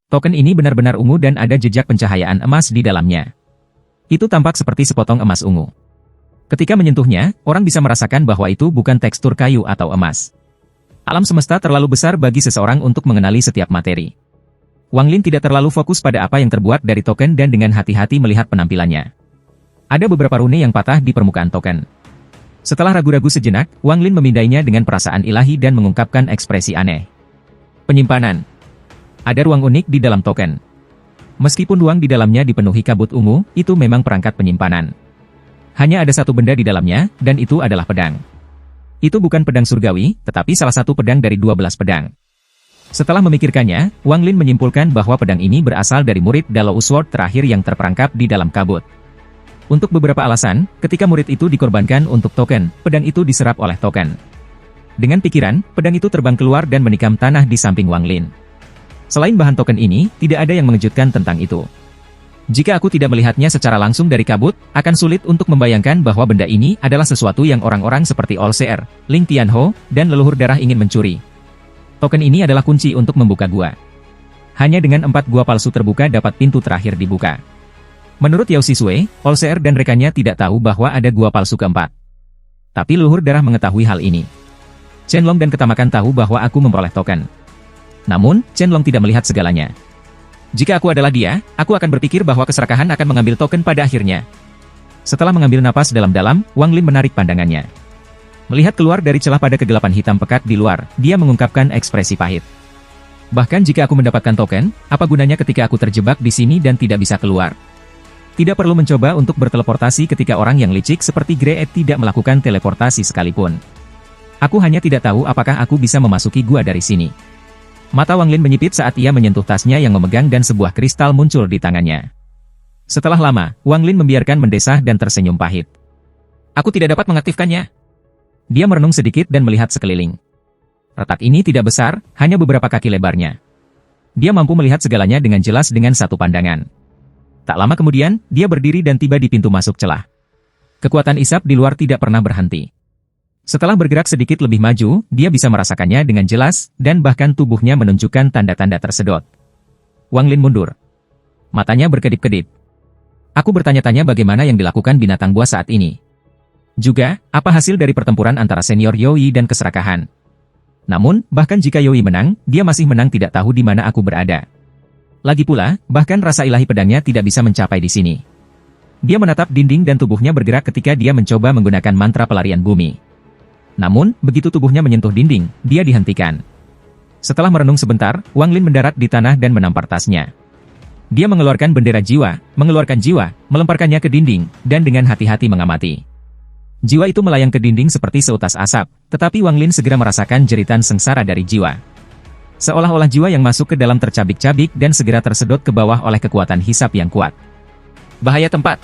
Token ini benar-benar ungu dan ada jejak pencahayaan emas di dalamnya. Itu tampak seperti sepotong emas ungu. Ketika menyentuhnya, orang bisa merasakan bahwa itu bukan tekstur kayu atau emas. Alam semesta terlalu besar bagi seseorang untuk mengenali setiap materi. Wang Lin tidak terlalu fokus pada apa yang terbuat dari token dan dengan hati-hati melihat penampilannya. Ada beberapa rune yang patah di permukaan token. Setelah ragu-ragu sejenak, Wang Lin memindainya dengan perasaan ilahi dan mengungkapkan ekspresi aneh. Penyimpanan. Ada ruang unik di dalam token. Meskipun ruang di dalamnya dipenuhi kabut ungu, itu memang perangkat penyimpanan. Hanya ada satu benda di dalamnya, dan itu adalah pedang. Itu bukan pedang surgawi, tetapi salah satu pedang dari 12 pedang. Setelah memikirkannya, Wang Lin menyimpulkan bahwa pedang ini berasal dari murid Dalou Sword terakhir yang terperangkap di dalam kabut. Untuk beberapa alasan, ketika murid itu dikorbankan untuk token, pedang itu diserap oleh token. Dengan pikiran, pedang itu terbang keluar dan menikam tanah di samping Wang Lin. Selain bahan token ini, tidak ada yang mengejutkan tentang itu. Jika aku tidak melihatnya secara langsung dari kabut, akan sulit untuk membayangkan bahwa benda ini adalah sesuatu yang orang-orang seperti Olseer, Ling Tianho, dan leluhur darah ingin mencuri. Token ini adalah kunci untuk membuka gua. Hanya dengan 4 gua palsu terbuka dapat pintu terakhir dibuka. Menurut Yao Sisue, Olseer dan rekannya tidak tahu bahwa ada gua palsu keempat. Tapi leluhur darah mengetahui hal ini. Chen-Long dan Ketamakan tahu bahwa aku memperoleh token. Namun, Chen-Long tidak melihat segalanya. Jika aku adalah dia, aku akan berpikir bahwa keserakahan akan mengambil token pada akhirnya. Setelah mengambil napas dalam-dalam, Wang Lin menarik pandangannya. Melihat keluar dari celah pada kegelapan hitam pekat di luar, dia mengungkapkan ekspresi pahit. Bahkan jika aku mendapatkan token, apa gunanya ketika aku terjebak di sini dan tidak bisa keluar? Tidak perlu mencoba untuk berteleportasi ketika orang yang licik seperti Grey tidak melakukan teleportasi sekalipun. Aku hanya tidak tahu apakah aku bisa memasuki gua dari sini. Mata Wang Lin menyipit saat ia menyentuh tasnya yang memegang dan sebuah kristal muncul di tangannya. Setelah lama, Wang Lin membiarkan mendesah dan tersenyum pahit. Aku tidak dapat mengaktifkannya. Dia merenung sedikit dan melihat sekeliling. Retak ini tidak besar, hanya beberapa kaki lebarnya. Dia mampu melihat segalanya dengan jelas dengan satu pandangan. Tak lama kemudian, dia berdiri dan tiba di pintu masuk celah. Kekuatan isap di luar tidak pernah berhenti. Setelah bergerak sedikit lebih maju, dia bisa merasakannya dengan jelas, dan bahkan tubuhnya menunjukkan tanda-tanda tersedot. Wang Lin mundur. Matanya berkedip-kedip. Aku bertanya-tanya bagaimana yang dilakukan binatang buas saat ini. Juga, apa hasil dari pertempuran antara senior Yoi dan keserakahan. Namun, bahkan jika Yoi menang, dia masih menang tidak tahu di mana aku berada. Lagi pula, bahkan rasa ilahi pedangnya tidak bisa mencapai di sini. Dia menatap dinding dan tubuhnya bergerak ketika dia mencoba menggunakan mantra pelarian bumi. Namun, begitu tubuhnya menyentuh dinding, dia dihentikan. Setelah merenung sebentar, Wang Lin mendarat di tanah dan menampar tasnya. Dia mengeluarkan bendera jiwa, melemparkannya ke dinding, dan dengan hati-hati mengamati. Jiwa itu melayang ke dinding seperti seutas asap, tetapi Wang Lin segera merasakan jeritan sengsara dari jiwa. Seolah-olah jiwa yang masuk ke dalam tercabik-cabik dan segera tersedot ke bawah oleh kekuatan hisap yang kuat. Bahaya tempat.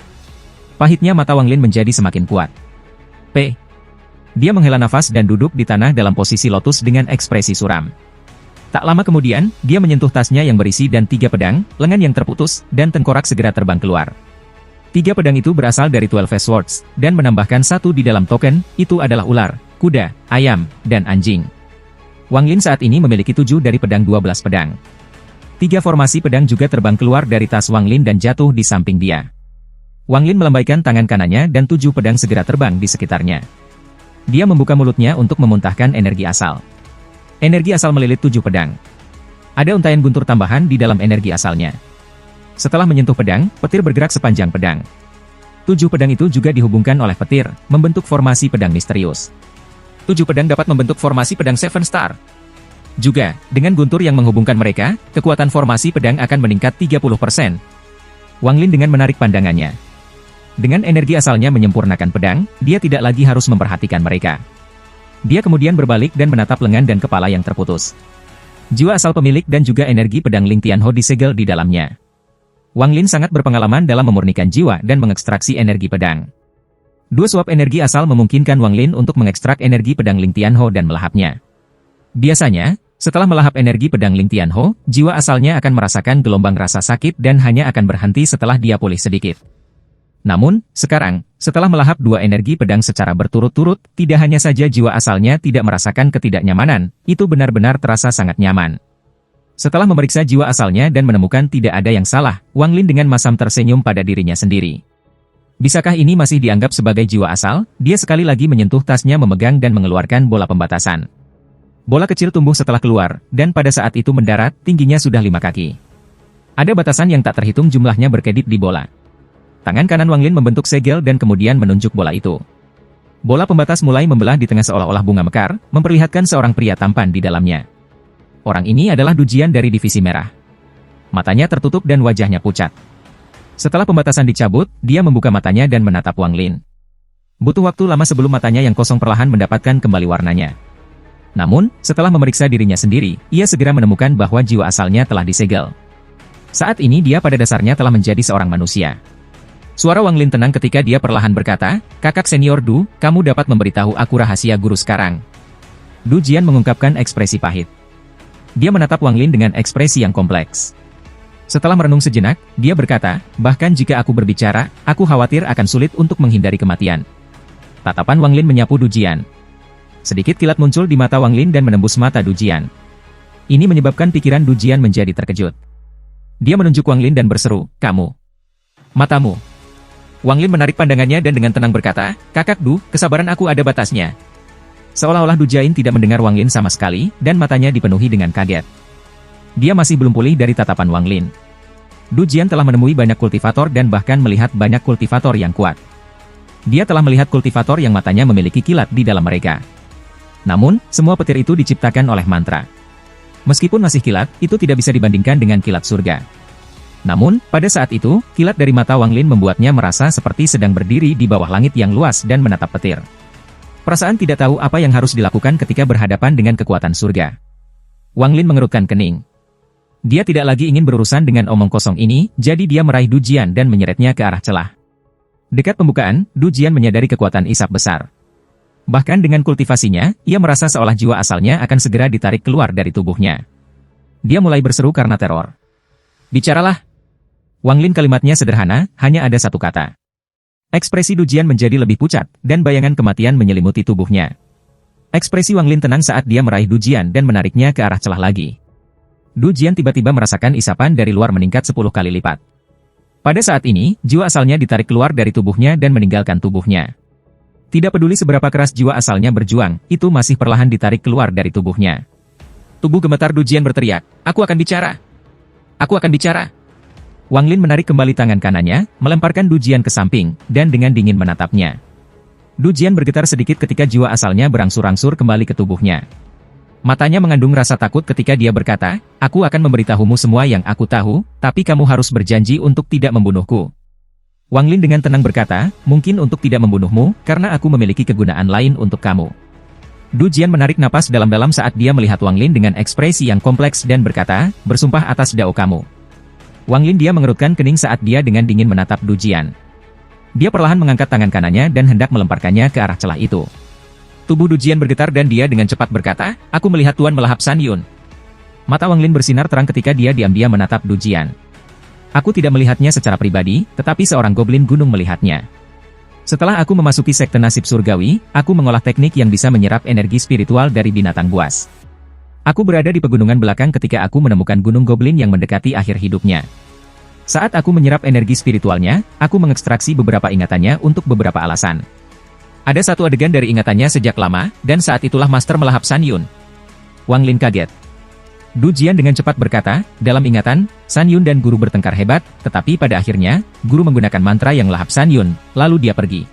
Pahitnya mata Wang Lin menjadi semakin kuat. Dia menghela nafas dan duduk di tanah dalam posisi lotus dengan ekspresi suram. Tak lama kemudian, dia menyentuh tasnya yang berisi dan 3 pedang, lengan yang terputus, dan tengkorak segera terbang keluar. 3 pedang itu berasal dari 12 Swords, dan menambahkan 1 di dalam token, itu adalah ular, kuda, ayam, dan anjing. Wang Lin saat ini memiliki 7 dari pedang 12 pedang. 3 formasi pedang juga terbang keluar dari tas Wang Lin dan jatuh di samping dia. Wang Lin melambaikan tangan kanannya dan 7 pedang segera terbang di sekitarnya. Dia membuka mulutnya untuk memuntahkan energi asal. Energi asal melilit 7 pedang. Ada untaian guntur tambahan di dalam energi asalnya. Setelah menyentuh pedang, petir bergerak sepanjang pedang. 7 pedang itu juga dihubungkan oleh petir, membentuk formasi pedang misterius. 7 pedang dapat membentuk formasi pedang Seven Star. Juga, dengan guntur yang menghubungkan mereka, kekuatan formasi pedang akan meningkat 30%. Wang Lin dengan menarik pandangannya. Dengan energi asalnya menyempurnakan pedang, dia tidak lagi harus memperhatikan mereka. Dia kemudian berbalik dan menatap lengan dan kepala yang terputus. Jiwa asal pemilik dan juga energi pedang Ling Tianho disegel di dalamnya. Wang Lin sangat berpengalaman dalam memurnikan jiwa dan mengekstraksi energi pedang. 2 suap energi asal memungkinkan Wang Lin untuk mengekstrak energi pedang Ling Tianho dan melahapnya. Biasanya, setelah melahap energi pedang Ling Tianho, jiwa asalnya akan merasakan gelombang rasa sakit dan hanya akan berhenti setelah dia pulih sedikit. Namun, sekarang, setelah melahap 2 energi pedang secara berturut-turut, tidak hanya saja jiwa asalnya tidak merasakan ketidaknyamanan, itu benar-benar terasa sangat nyaman. Setelah memeriksa jiwa asalnya dan menemukan tidak ada yang salah, Wang Lin dengan masam tersenyum pada dirinya sendiri. Bisakah ini masih dianggap sebagai jiwa asal? Dia sekali lagi menyentuh tasnya memegang dan mengeluarkan bola pembatasan. Bola kecil tumbuh setelah keluar, dan pada saat itu mendarat, tingginya sudah 5 kaki. Ada batasan yang tak terhitung jumlahnya berkedip di bola. Tangan kanan Wang Lin membentuk segel dan kemudian menunjuk bola itu. Bola pembatas mulai membelah di tengah seolah-olah bunga mekar, memperlihatkan seorang pria tampan di dalamnya. Orang ini adalah Du Jian dari Divisi Merah. Matanya tertutup dan wajahnya pucat. Setelah pembatasan dicabut, dia membuka matanya dan menatap Wang Lin. Butuh waktu lama sebelum matanya yang kosong perlahan mendapatkan kembali warnanya. Namun, setelah memeriksa dirinya sendiri, ia segera menemukan bahwa jiwa asalnya telah disegel. Saat ini dia pada dasarnya telah menjadi seorang manusia. Suara Wang Lin tenang ketika dia perlahan berkata, "Kakak senior Du, kamu dapat memberitahu aku rahasia guru sekarang." Du Jian mengungkapkan ekspresi pahit. Dia menatap Wang Lin dengan ekspresi yang kompleks. Setelah merenung sejenak, dia berkata, "Bahkan jika aku berbicara, aku khawatir akan sulit untuk menghindari kematian." Tatapan Wang Lin menyapu Du Jian. Sedikit kilat muncul di mata Wang Lin dan menembus mata Du Jian. Ini menyebabkan pikiran Du Jian menjadi terkejut. Dia menunjuk Wang Lin dan berseru, "Kamu. Matamu." Wang Lin menarik pandangannya dan dengan tenang berkata, "Kakak Du, kesabaran aku ada batasnya." Seolah-olah Du Jian tidak mendengar Wang Lin sama sekali, dan matanya dipenuhi dengan kaget. Dia masih belum pulih dari tatapan Wang Lin. Du Jian telah menemui banyak kultivator dan bahkan melihat banyak kultivator yang kuat. Dia telah melihat kultivator yang matanya memiliki kilat di dalam mereka. Namun, semua petir itu diciptakan oleh mantra. Meskipun masih kilat, itu tidak bisa dibandingkan dengan kilat surga. Namun, pada saat itu, kilat dari mata Wang Lin membuatnya merasa seperti sedang berdiri di bawah langit yang luas dan menatap petir. Perasaan tidak tahu apa yang harus dilakukan ketika berhadapan dengan kekuatan surga. Wang Lin mengerutkan kening. Dia tidak lagi ingin berurusan dengan omong kosong ini, jadi dia meraih Du Jian dan menyeretnya ke arah celah. Dekat pembukaan, Du Jian menyadari kekuatan isap besar. Bahkan dengan kultivasinya, ia merasa seolah jiwa asalnya akan segera ditarik keluar dari tubuhnya. Dia mulai berseru karena teror. "Bicaralah." Wang Lin kalimatnya sederhana, hanya ada satu kata. Ekspresi Du Jian menjadi lebih pucat, dan bayangan kematian menyelimuti tubuhnya. Ekspresi Wang Lin tenang saat dia meraih Du Jian dan menariknya ke arah celah lagi. Du Jian tiba-tiba merasakan isapan dari luar meningkat 10 kali lipat. Pada saat ini, jiwa asalnya ditarik keluar dari tubuhnya dan meninggalkan tubuhnya. Tidak peduli seberapa keras jiwa asalnya berjuang, itu masih perlahan ditarik keluar dari tubuhnya. Tubuh gemetar Du Jian berteriak, "Aku akan bicara! Aku akan bicara!" Wang Lin menarik kembali tangan kanannya, melemparkan Du Jian ke samping, dan dengan dingin menatapnya. Du Jian bergetar sedikit ketika jiwa asalnya berangsur-angsur kembali ke tubuhnya. Matanya mengandung rasa takut ketika dia berkata, "Aku akan memberitahumu semua yang aku tahu, tapi kamu harus berjanji untuk tidak membunuhku." Wang Lin dengan tenang berkata, "Mungkin untuk tidak membunuhmu, karena aku memiliki kegunaan lain untuk kamu." Du Jian menarik napas dalam-dalam saat dia melihat Wang Lin dengan ekspresi yang kompleks dan berkata, "Bersumpah atas dao kamu." Wang Lin dia mengerutkan kening saat dia dengan dingin menatap Du Jian. Dia perlahan mengangkat tangan kanannya dan hendak melemparkannya ke arah celah itu. Tubuh Du Jian bergetar dan dia dengan cepat berkata, "Aku melihat Tuan melahap San Yun." Mata Wang Lin bersinar terang ketika dia diam-diam menatap Du Jian. "Aku tidak melihatnya secara pribadi, tetapi seorang goblin gunung melihatnya. Setelah aku memasuki sekte nasib surgawi, aku mengolah teknik yang bisa menyerap energi spiritual dari binatang buas. Aku berada di pegunungan belakang ketika aku menemukan gunung goblin yang mendekati akhir hidupnya. Saat aku menyerap energi spiritualnya, aku mengekstraksi beberapa ingatannya untuk beberapa alasan. Ada satu adegan dari ingatannya sejak lama, dan saat itulah Master melahap San Yun." Wang Lin kaget. Du Jian dengan cepat berkata, "Dalam ingatan, San Yun dan guru bertengkar hebat, tetapi pada akhirnya, guru menggunakan mantra yang melahap San Yun, lalu dia pergi.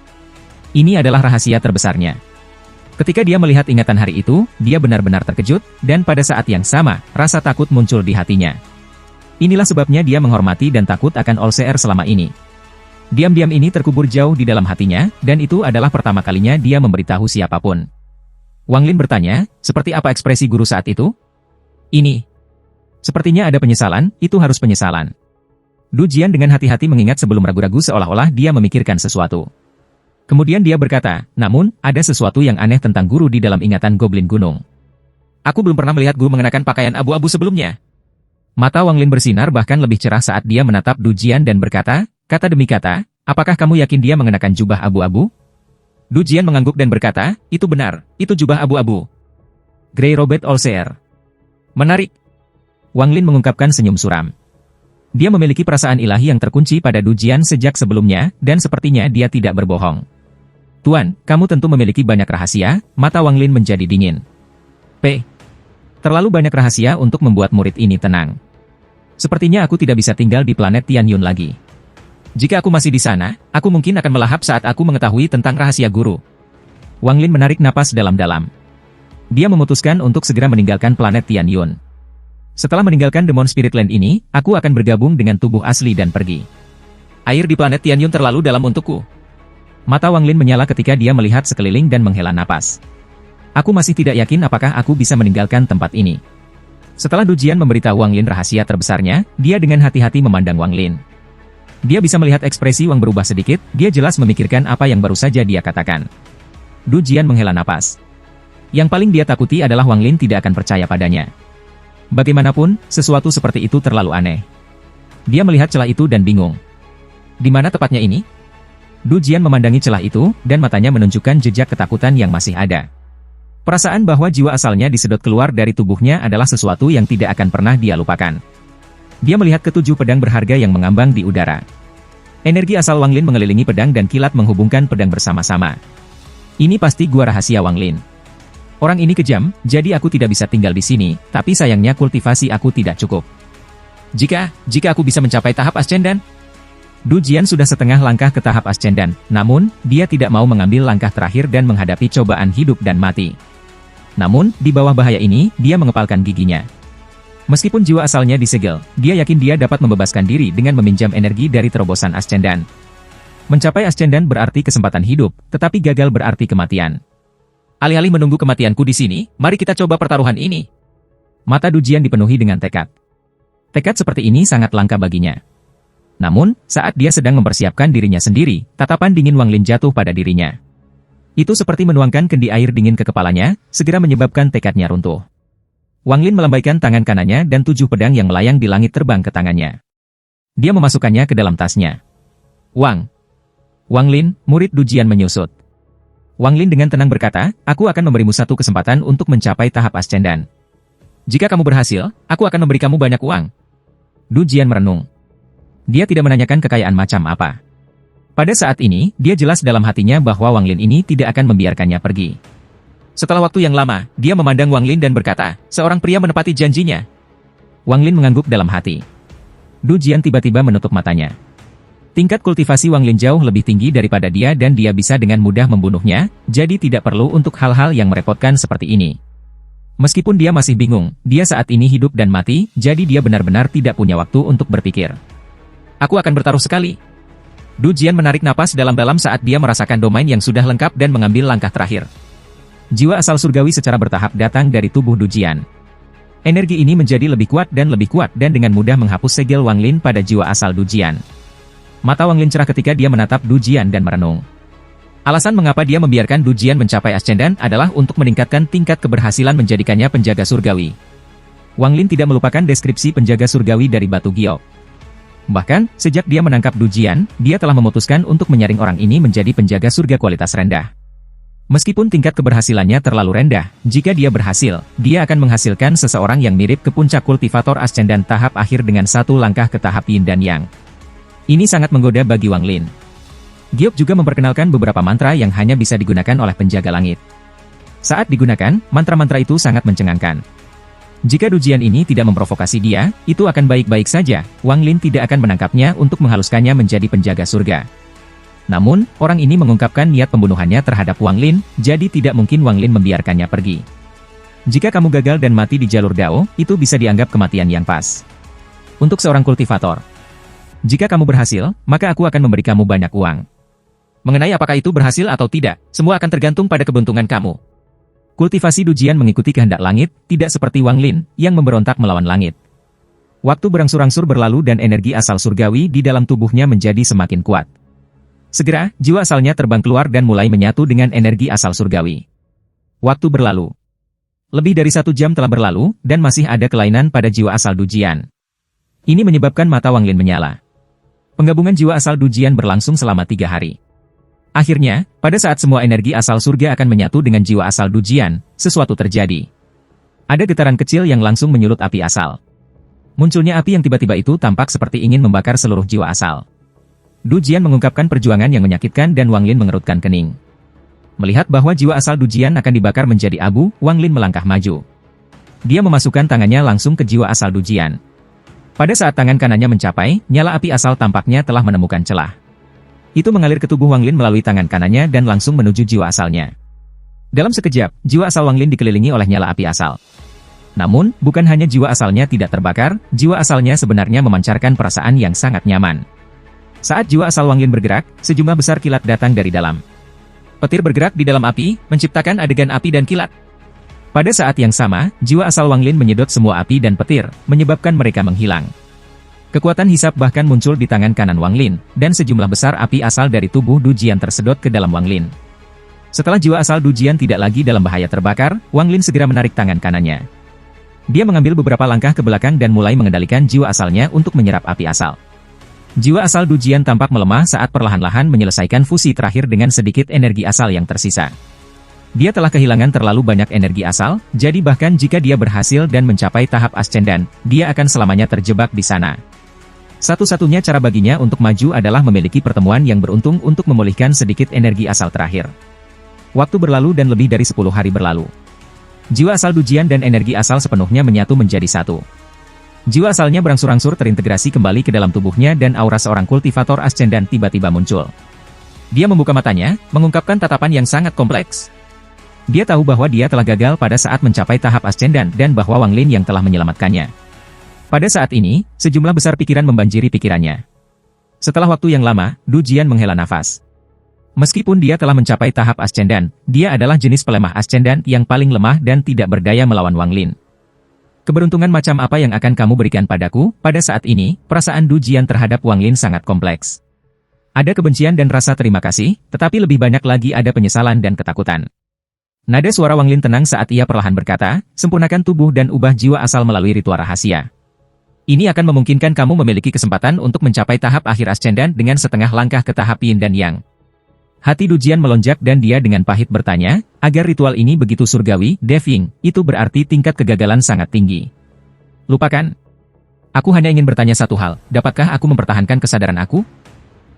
Ini adalah rahasia terbesarnya." Ketika dia melihat ingatan hari itu, dia benar-benar terkejut, dan pada saat yang sama, rasa takut muncul di hatinya. Inilah sebabnya dia menghormati dan takut akan Olseer selama ini. Diam-diam ini terkubur jauh di dalam hatinya, dan itu adalah pertama kalinya dia memberitahu siapapun. Wang Lin bertanya, "Seperti apa ekspresi guru saat itu?" "Ini. Sepertinya ada penyesalan, itu harus penyesalan." Du Jian dengan hati-hati mengingat sebelum ragu-ragu seolah-olah dia memikirkan sesuatu. Kemudian dia berkata, "Namun, ada sesuatu yang aneh tentang guru di dalam ingatan Goblin Gunung. Aku belum pernah melihat guru mengenakan pakaian abu-abu sebelumnya." Mata Wang Lin bersinar bahkan lebih cerah saat dia menatap Du Jian dan berkata, kata demi kata, "Apakah kamu yakin dia mengenakan jubah abu-abu?" Du Jian mengangguk dan berkata, "Itu benar, itu jubah abu-abu. Grey Robert Olseer." "Menarik." Wang Lin mengungkapkan senyum suram. Dia memiliki perasaan ilahi yang terkunci pada Du Jian sejak sebelumnya, dan sepertinya dia tidak berbohong. Tuan, kamu tentu memiliki banyak rahasia. Mata Wang Lin menjadi dingin. Terlalu banyak rahasia untuk membuat murid ini tenang. Sepertinya aku tidak bisa tinggal di planet Tianyun lagi. Jika aku masih di sana, aku mungkin akan melahap saat aku mengetahui tentang rahasia guru. Wang Lin menarik napas dalam-dalam. Dia memutuskan untuk segera meninggalkan planet Tianyun. Setelah meninggalkan Demon Spirit Land ini, aku akan bergabung dengan tubuh asli dan pergi. Air di planet Tianyun terlalu dalam untukku. Mata Wang Lin menyala ketika dia melihat sekeliling dan menghela napas. Aku masih tidak yakin apakah aku bisa meninggalkan tempat ini. Setelah Du Jian memberitahu Wang Lin rahasia terbesarnya, dia dengan hati-hati memandang Wang Lin. Dia bisa melihat ekspresi Wang berubah sedikit, dia jelas memikirkan apa yang baru saja dia katakan. Du Jian menghela napas. Yang paling dia takuti adalah Wang Lin tidak akan percaya padanya. Bagaimanapun, sesuatu seperti itu terlalu aneh. Dia melihat celah itu dan bingung. Di mana tepatnya ini? Du Jian memandangi celah itu, dan matanya menunjukkan jejak ketakutan yang masih ada. Perasaan bahwa jiwa asalnya disedot keluar dari tubuhnya adalah sesuatu yang tidak akan pernah dia lupakan. Dia melihat ketujuh pedang berharga yang mengambang di udara. Energi asal Wang Lin mengelilingi pedang dan kilat menghubungkan pedang bersama-sama. Ini pasti gua rahasia Wang Lin. Orang ini kejam, jadi aku tidak bisa tinggal di sini, tapi sayangnya kultivasi aku tidak cukup. Jika aku bisa mencapai tahap Ascendan? Du Jian sudah setengah langkah ke tahap Ascendan, namun, dia tidak mau mengambil langkah terakhir dan menghadapi cobaan hidup dan mati. Namun, di bawah bahaya ini, dia mengepalkan giginya. Meskipun jiwa asalnya disegel, dia yakin dia dapat membebaskan diri dengan meminjam energi dari terobosan Ascendan. Mencapai Ascendan berarti kesempatan hidup, tetapi gagal berarti kematian. Alih-alih menunggu kematianku di sini, mari kita coba pertaruhan ini. Mata Du Jian dipenuhi dengan tekad. Tekad seperti ini sangat langka baginya. Namun, saat dia sedang mempersiapkan dirinya sendiri, tatapan dingin Wang Lin jatuh pada dirinya. Itu seperti menuangkan kendi air dingin ke kepalanya, segera menyebabkan tekadnya runtuh. Wang Lin melambaikan tangan kanannya dan tujuh pedang yang melayang di langit terbang ke tangannya. Dia memasukkannya ke dalam tasnya. Wang Lin, murid Du Jian menyusut. Wang Lin dengan tenang berkata, aku akan memberimu satu kesempatan untuk mencapai tahap Ascendan. Jika kamu berhasil, aku akan memberi kamu banyak uang. Du Jian merenung. Dia tidak menanyakan kekayaan macam apa. Pada saat ini, dia jelas dalam hatinya bahwa Wang Lin ini tidak akan membiarkannya pergi. Setelah waktu yang lama, dia memandang Wang Lin dan berkata, seorang pria menepati janjinya. Wang Lin mengangguk dalam hati. Du Jian tiba-tiba menutup matanya. Tingkat kultivasi Wang Lin jauh lebih tinggi daripada dia dan dia bisa dengan mudah membunuhnya, jadi tidak perlu untuk hal-hal yang merepotkan seperti ini. Meskipun dia masih bingung, dia saat ini hidup dan mati, jadi dia benar-benar tidak punya waktu untuk berpikir. Aku akan bertaruh sekali. Du Jian menarik napas dalam-dalam saat dia merasakan domain yang sudah lengkap dan mengambil langkah terakhir. Jiwa asal surgawi secara bertahap datang dari tubuh Du Jian. Energi ini menjadi lebih kuat dan dengan mudah menghapus segel Wang Lin pada jiwa asal Du Jian. Mata Wang Lin cerah ketika dia menatap Du Jian dan merenung. Alasan mengapa dia membiarkan Du Jian mencapai Ascendan adalah untuk meningkatkan tingkat keberhasilan menjadikannya penjaga surgawi. Wang Lin tidak melupakan deskripsi penjaga surgawi dari Batu Giok. Bahkan, sejak dia menangkap Du Jian, dia telah memutuskan untuk menyaring orang ini menjadi penjaga surga kualitas rendah. Meskipun tingkat keberhasilannya terlalu rendah, jika dia berhasil, dia akan menghasilkan seseorang yang mirip ke puncak kultivator Ascendan tahap akhir dengan satu langkah ke tahap Yin dan Yang. Ini sangat menggoda bagi Wang Lin. Giok juga memperkenalkan beberapa mantra yang hanya bisa digunakan oleh penjaga langit. Saat digunakan, mantra-mantra itu sangat mencengangkan. Jika Du Jian ini tidak memprovokasi dia, itu akan baik-baik saja. Wang Lin tidak akan menangkapnya untuk menghaluskannya menjadi penjaga surga. Namun, orang ini mengungkapkan niat pembunuhannya terhadap Wang Lin, jadi tidak mungkin Wang Lin membiarkannya pergi. Jika kamu gagal dan mati di jalur Dao, itu bisa dianggap kematian yang pas. Untuk seorang kultivator. Jika kamu berhasil, maka aku akan memberi kamu banyak uang. Mengenai apakah itu berhasil atau tidak, semua akan tergantung pada keberuntungan kamu. Kultivasi Du Jian mengikuti kehendak langit, tidak seperti Wang Lin, yang memberontak melawan langit. Waktu berangsur-angsur berlalu dan energi asal surgawi di dalam tubuhnya menjadi semakin kuat. Segera, jiwa asalnya terbang keluar dan mulai menyatu dengan energi asal surgawi. Waktu berlalu. Lebih dari 1 jam telah berlalu, dan masih ada kelainan pada jiwa asal Du Jian. Ini menyebabkan mata Wang Lin menyala. Penggabungan jiwa asal Du Jian berlangsung selama 3 hari. Akhirnya, pada saat semua energi asal surga akan menyatu dengan jiwa asal Du Jian, sesuatu terjadi. Ada getaran kecil yang langsung menyulut api asal. Munculnya api yang tiba-tiba itu tampak seperti ingin membakar seluruh jiwa asal. Du Jian mengungkapkan perjuangan yang menyakitkan dan Wang Lin mengerutkan kening. Melihat bahwa jiwa asal Du Jian akan dibakar menjadi abu, Wang Lin melangkah maju. Dia memasukkan tangannya langsung ke jiwa asal Du Jian. Pada saat tangan kanannya mencapai, nyala api asal tampaknya telah menemukan celah. Itu mengalir ke tubuh Wang Lin melalui tangan kanannya dan langsung menuju jiwa asalnya. Dalam sekejap, jiwa asal Wang Lin dikelilingi oleh nyala api asal. Namun, bukan hanya jiwa asalnya tidak terbakar, jiwa asalnya sebenarnya memancarkan perasaan yang sangat nyaman. Saat jiwa asal Wang Lin bergerak, sejumlah besar kilat datang dari dalam. Petir bergerak di dalam api, menciptakan adegan api dan kilat. Pada saat yang sama, jiwa asal Wang Lin menyedot semua api dan petir, menyebabkan mereka menghilang. Kekuatan hisap bahkan muncul di tangan kanan Wang Lin, dan sejumlah besar api asal dari tubuh Du Jian tersedot ke dalam Wang Lin. Setelah jiwa asal Du Jian tidak lagi dalam bahaya terbakar, Wang Lin segera menarik tangan kanannya. Dia mengambil beberapa langkah ke belakang dan mulai mengendalikan jiwa asalnya untuk menyerap api asal. Jiwa asal Du Jian tampak melemah saat perlahan-lahan menyelesaikan fusi terakhir dengan sedikit energi asal yang tersisa. Dia telah kehilangan terlalu banyak energi asal, jadi bahkan jika dia berhasil dan mencapai tahap ascendan, dia akan selamanya terjebak di sana. Satu-satunya cara baginya untuk maju adalah memiliki pertemuan yang beruntung untuk memulihkan sedikit energi asal terakhir. Waktu berlalu dan lebih dari 10 hari berlalu. Jiwa asal Du Jian dan energi asal sepenuhnya menyatu menjadi satu. Jiwa asalnya berangsur-angsur terintegrasi kembali ke dalam tubuhnya dan aura seorang kultivator ascendan tiba-tiba muncul. Dia membuka matanya, mengungkapkan tatapan yang sangat kompleks. Dia tahu bahwa dia telah gagal pada saat mencapai tahap ascendan dan bahwa Wang Lin yang telah menyelamatkannya. Pada saat ini, sejumlah besar pikiran membanjiri pikirannya. Setelah waktu yang lama, Du Jian menghela nafas. Meskipun dia telah mencapai tahap ascendan, dia adalah jenis pelemah ascendan yang paling lemah dan tidak berdaya melawan Wang Lin. Keberuntungan macam apa yang akan kamu berikan padaku? Pada saat ini, perasaan Du Jian terhadap Wang Lin sangat kompleks. Ada kebencian dan rasa terima kasih, tetapi lebih banyak lagi ada penyesalan dan ketakutan. Nada suara Wang Lin tenang saat ia perlahan berkata, sempurnakan tubuh dan ubah jiwa asal melalui ritual rahasia. Ini akan memungkinkan kamu memiliki kesempatan untuk mencapai tahap akhir ascendan dengan setengah langkah ke tahap yin dan yang. Hati Du Jian melonjak dan dia dengan pahit bertanya, agar ritual ini begitu surgawi, Deving, itu berarti tingkat kegagalan sangat tinggi. Lupakan. Aku hanya ingin bertanya satu hal, dapatkah aku mempertahankan kesadaran aku?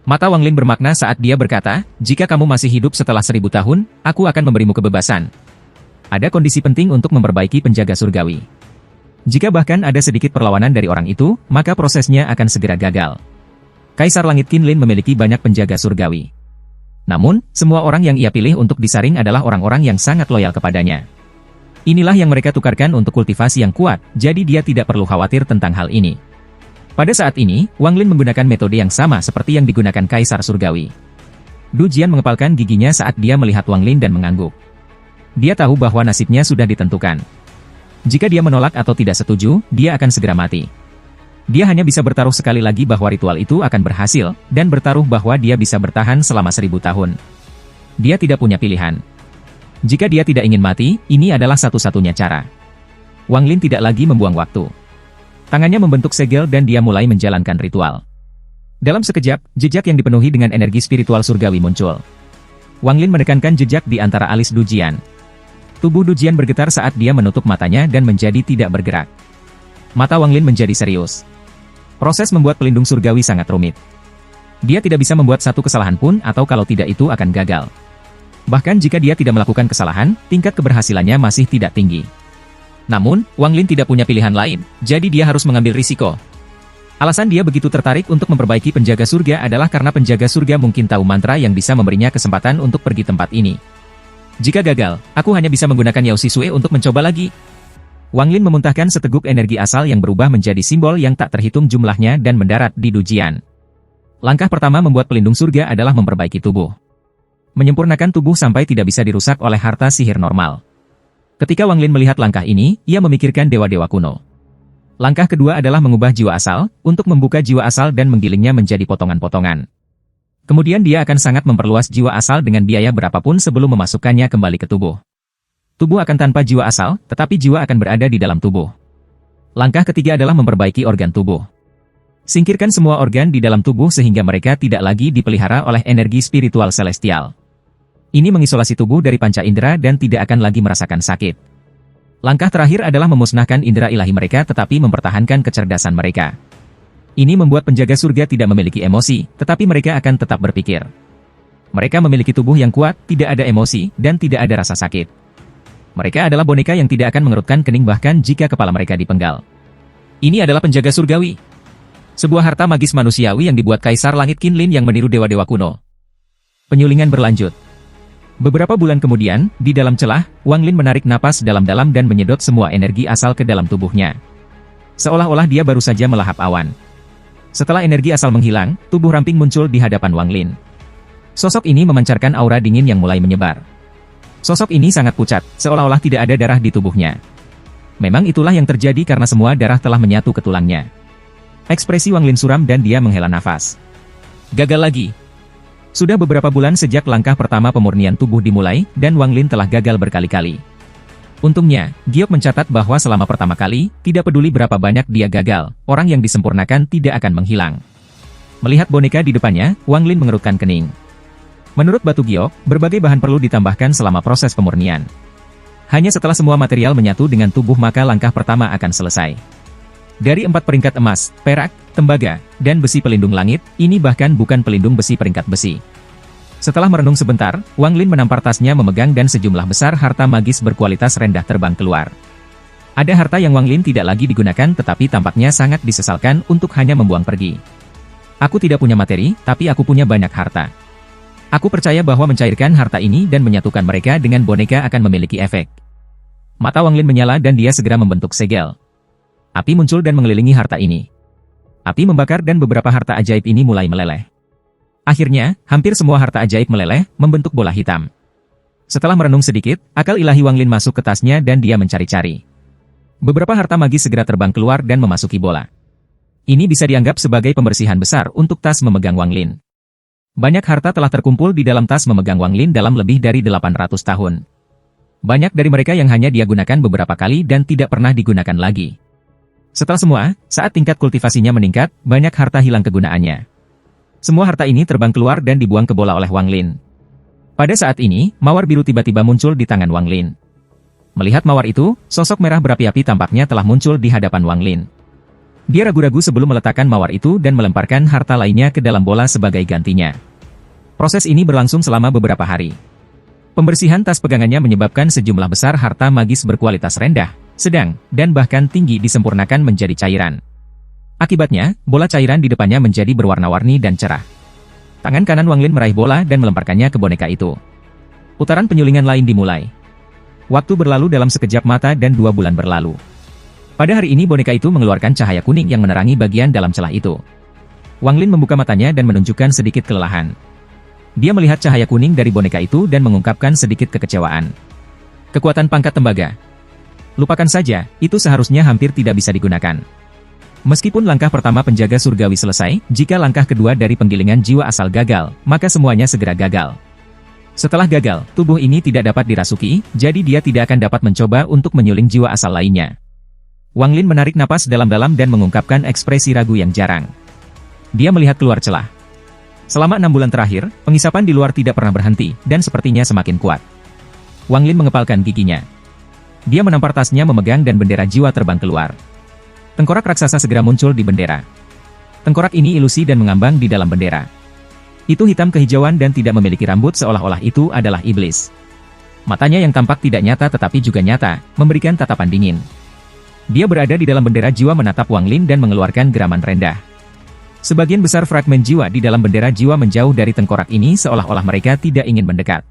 Mata Wang Lin bermakna saat dia berkata, jika kamu masih hidup setelah 1000 tahun, aku akan memberimu kebebasan. Ada kondisi penting untuk memperbaiki penjaga surgawi. Jika bahkan ada sedikit perlawanan dari orang itu, maka prosesnya akan segera gagal. Kaisar Langit Qin Lin memiliki banyak penjaga surgawi. Namun, semua orang yang ia pilih untuk disaring adalah orang-orang yang sangat loyal kepadanya. Inilah yang mereka tukarkan untuk kultivasi yang kuat, jadi dia tidak perlu khawatir tentang hal ini. Pada saat ini, Wang Lin menggunakan metode yang sama seperti yang digunakan Kaisar Surgawi. Du Jian mengepalkan giginya saat dia melihat Wang Lin dan mengangguk. Dia tahu bahwa nasibnya sudah ditentukan. Jika dia menolak atau tidak setuju, dia akan segera mati. Dia hanya bisa bertaruh sekali lagi bahwa ritual itu akan berhasil, dan bertaruh bahwa dia bisa bertahan selama 1000 tahun. Dia tidak punya pilihan. Jika dia tidak ingin mati, ini adalah satu-satunya cara. Wang Lin tidak lagi membuang waktu. Tangannya membentuk segel dan dia mulai menjalankan ritual. Dalam sekejap, jejak yang dipenuhi dengan energi spiritual surgawi muncul. Wang Lin menekankan jejak di antara alis Du Jian. Tubuh Du Jian bergetar saat dia menutup matanya dan menjadi tidak bergerak. Mata Wang Lin menjadi serius. Proses membuat pelindung surgawi sangat rumit. Dia tidak bisa membuat satu kesalahan pun atau kalau tidak itu akan gagal. Bahkan jika dia tidak melakukan kesalahan, tingkat keberhasilannya masih tidak tinggi. Namun, Wang Lin tidak punya pilihan lain, jadi dia harus mengambil risiko. Alasan dia begitu tertarik untuk memperbaiki penjaga surga adalah karena penjaga surga mungkin tahu mantra yang bisa memberinya kesempatan untuk pergi tempat ini. Jika gagal, aku hanya bisa menggunakan Yao Sisue untuk mencoba lagi. Wang Lin memuntahkan seteguk energi asal yang berubah menjadi simbol yang tak terhitung jumlahnya dan mendarat di Du Jian. Langkah pertama membuat pelindung surga adalah memperbaiki tubuh. Menyempurnakan tubuh sampai tidak bisa dirusak oleh harta sihir normal. Ketika Wang Lin melihat langkah ini, ia memikirkan dewa-dewa kuno. Langkah kedua adalah mengubah jiwa asal, untuk membuka jiwa asal dan menggilingnya menjadi potongan-potongan. Kemudian dia akan sangat memperluas jiwa asal dengan biaya berapapun sebelum memasukkannya kembali ke tubuh. Tubuh akan tanpa jiwa asal, tetapi jiwa akan berada di dalam tubuh. Langkah ketiga adalah memperbaiki organ tubuh. Singkirkan semua organ di dalam tubuh sehingga mereka tidak lagi dipelihara oleh energi spiritual celestial. Ini mengisolasi tubuh dari panca indera dan tidak akan lagi merasakan sakit. Langkah terakhir adalah memusnahkan indera ilahi mereka tetapi mempertahankan kecerdasan mereka. Ini membuat penjaga surga tidak memiliki emosi, tetapi mereka akan tetap berpikir. Mereka memiliki tubuh yang kuat, tidak ada emosi, dan tidak ada rasa sakit. Mereka adalah boneka yang tidak akan mengerutkan kening bahkan jika kepala mereka dipenggal. Ini adalah penjaga surgawi. Sebuah harta magis manusiawi yang dibuat Kaisar Langit Qinlin yang meniru dewa-dewa kuno. Penyulingan berlanjut. Beberapa bulan kemudian, di dalam celah, Wang Lin menarik napas dalam-dalam dan menyedot semua energi asal ke dalam tubuhnya. Seolah-olah dia baru saja melahap awan. Setelah energi asal menghilang, tubuh ramping muncul di hadapan Wang Lin. Sosok ini memancarkan aura dingin yang mulai menyebar. Sosok ini sangat pucat, seolah-olah tidak ada darah di tubuhnya. Memang itulah yang terjadi karena semua darah telah menyatu ke tulangnya. Ekspresi Wang Lin suram dan dia menghela nafas. Gagal lagi. Sudah beberapa bulan sejak langkah pertama pemurnian tubuh dimulai, dan Wang Lin telah gagal berkali-kali. Untungnya, Giok mencatat bahwa selama pertama kali, tidak peduli berapa banyak dia gagal, orang yang disempurnakan tidak akan menghilang. Melihat boneka di depannya, Wang Lin mengerutkan kening. Menurut Batu Giok, berbagai bahan perlu ditambahkan selama proses pemurnian. Hanya setelah semua material menyatu dengan tubuh maka langkah pertama akan selesai. Dari 4 peringkat emas, perak, tembaga, dan besi pelindung langit, ini bahkan bukan pelindung besi peringkat besi. Setelah merenung sebentar, Wang Lin menampar tasnya memegang dan sejumlah besar harta magis berkualitas rendah terbang keluar. Ada harta yang Wang Lin tidak lagi digunakan tetapi tampaknya sangat disesalkan untuk hanya membuang pergi. Aku tidak punya materi, tapi aku punya banyak harta. Aku percaya bahwa mencairkan harta ini dan menyatukan mereka dengan boneka akan memiliki efek. Mata Wang Lin menyala dan dia segera membentuk segel. Api muncul dan mengelilingi harta ini. Api membakar dan beberapa harta ajaib ini mulai meleleh. Akhirnya, hampir semua harta ajaib meleleh, membentuk bola hitam. Setelah merenung sedikit, akal ilahi Wang Lin masuk ke tasnya dan dia mencari-cari. Beberapa harta magis segera terbang keluar dan memasuki bola. Ini bisa dianggap sebagai pembersihan besar untuk tas memegang Wang Lin. Banyak harta telah terkumpul di dalam tas memegang Wang Lin dalam lebih dari 800 tahun. Banyak dari mereka yang hanya dia gunakan beberapa kali dan tidak pernah digunakan lagi. Setelah semua, saat tingkat kultivasinya meningkat, banyak harta hilang kegunaannya. Semua harta ini terbang keluar dan dibuang ke bola oleh Wang Lin. Pada saat ini, mawar biru tiba-tiba muncul di tangan Wang Lin. Melihat mawar itu, sosok merah berapi-api tampaknya telah muncul di hadapan Wang Lin. Dia ragu-ragu sebelum meletakkan mawar itu dan melemparkan harta lainnya ke dalam bola sebagai gantinya. Proses ini berlangsung selama beberapa hari. Pembersihan tas pegangannya menyebabkan sejumlah besar harta magis berkualitas rendah, sedang, dan bahkan tinggi disempurnakan menjadi cairan. Akibatnya, bola cairan di depannya menjadi berwarna-warni dan cerah. Tangan kanan Wang Lin meraih bola dan melemparkannya ke boneka itu. Putaran penyulingan lain dimulai. Waktu berlalu dalam sekejap mata dan 2 bulan berlalu. Pada hari ini boneka itu mengeluarkan cahaya kuning yang menerangi bagian dalam celah itu. Wang Lin membuka matanya dan menunjukkan sedikit kelelahan. Dia melihat cahaya kuning dari boneka itu dan mengungkapkan sedikit kekecewaan. Kekuatan pangkat tembaga. Lupakan saja, itu seharusnya hampir tidak bisa digunakan. Meskipun langkah pertama penjaga surgawi selesai, jika langkah kedua dari penggilingan jiwa asal gagal, maka semuanya segera gagal. Setelah gagal, tubuh ini tidak dapat dirasuki, jadi dia tidak akan dapat mencoba untuk menyuling jiwa asal lainnya. Wang Lin menarik napas dalam-dalam dan mengungkapkan ekspresi ragu yang jarang. Dia melihat keluar celah. Selama 6 bulan terakhir, pengisapan di luar tidak pernah berhenti, dan sepertinya semakin kuat. Wang Lin mengepalkan giginya. Dia menampar tasnya memegang dan bendera jiwa terbang keluar. Tengkorak raksasa segera muncul di bendera. Tengkorak ini ilusi dan mengambang di dalam bendera. Itu hitam kehijauan dan tidak memiliki rambut seolah-olah itu adalah iblis. Matanya yang tampak tidak nyata tetapi juga nyata, memberikan tatapan dingin. Dia berada di dalam bendera jiwa menatap Wang Lin dan mengeluarkan geraman rendah. Sebagian besar fragmen jiwa di dalam bendera jiwa menjauh dari tengkorak ini seolah-olah mereka tidak ingin mendekat.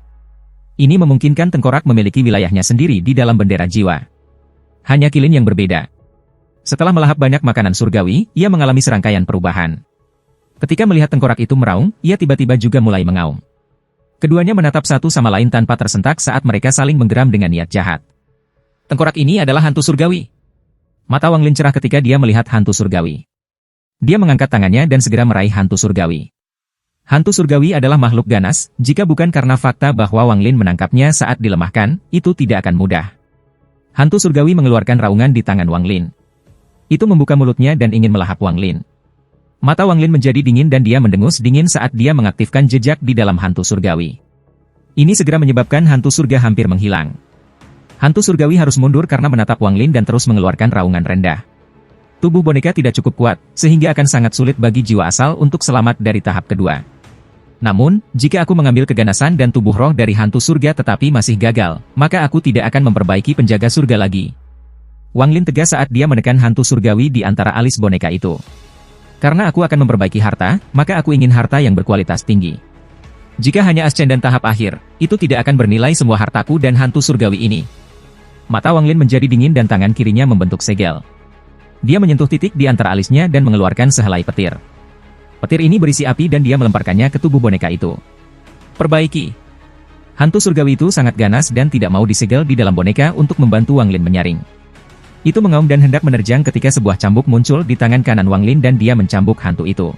Ini memungkinkan tengkorak memiliki wilayahnya sendiri di dalam bendera jiwa. Hanya Qilin yang berbeda. Setelah melahap banyak makanan surgawi, ia mengalami serangkaian perubahan. Ketika melihat tengkorak itu meraung, ia tiba-tiba juga mulai mengaum. Keduanya menatap satu sama lain tanpa tersentak saat mereka saling menggeram dengan niat jahat. Tengkorak ini adalah hantu surgawi. Mata Wang Lin cerah ketika dia melihat hantu surgawi. Dia mengangkat tangannya dan segera meraih hantu surgawi. Hantu surgawi adalah makhluk ganas, jika bukan karena fakta bahwa Wang Lin menangkapnya saat dilemahkan, itu tidak akan mudah. Hantu surgawi mengeluarkan raungan di tangan Wang Lin. Itu membuka mulutnya dan ingin melahap Wang Lin. Mata Wang Lin menjadi dingin dan dia mendengus dingin saat dia mengaktifkan jejak di dalam hantu surgawi. Ini segera menyebabkan hantu surga hampir menghilang. Hantu surgawi harus mundur karena menatap Wang Lin dan terus mengeluarkan raungan rendah. Tubuh boneka tidak cukup kuat, sehingga akan sangat sulit bagi jiwa asal untuk selamat dari tahap kedua. Namun, jika aku mengambil keganasan dan tubuh roh dari hantu surga tetapi masih gagal, maka aku tidak akan memperbaiki penjaga surga lagi. Wang Lin tegas saat dia menekan hantu surgawi di antara alis boneka itu. Karena aku akan memperbaiki harta, maka aku ingin harta yang berkualitas tinggi. Jika hanya ascendan tahap akhir, itu tidak akan bernilai semua hartaku dan hantu surgawi ini. Mata Wang Lin menjadi dingin dan tangan kirinya membentuk segel. Dia menyentuh titik di antara alisnya dan mengeluarkan sehelai petir. Petir ini berisi api dan dia melemparkannya ke tubuh boneka itu. Perbaiki. Hantu surgawi itu sangat ganas dan tidak mau disegel di dalam boneka untuk membantu Wang Lin menyaring. Itu mengaum dan hendak menerjang ketika sebuah cambuk muncul di tangan kanan Wang Lin dan dia mencambuk hantu itu.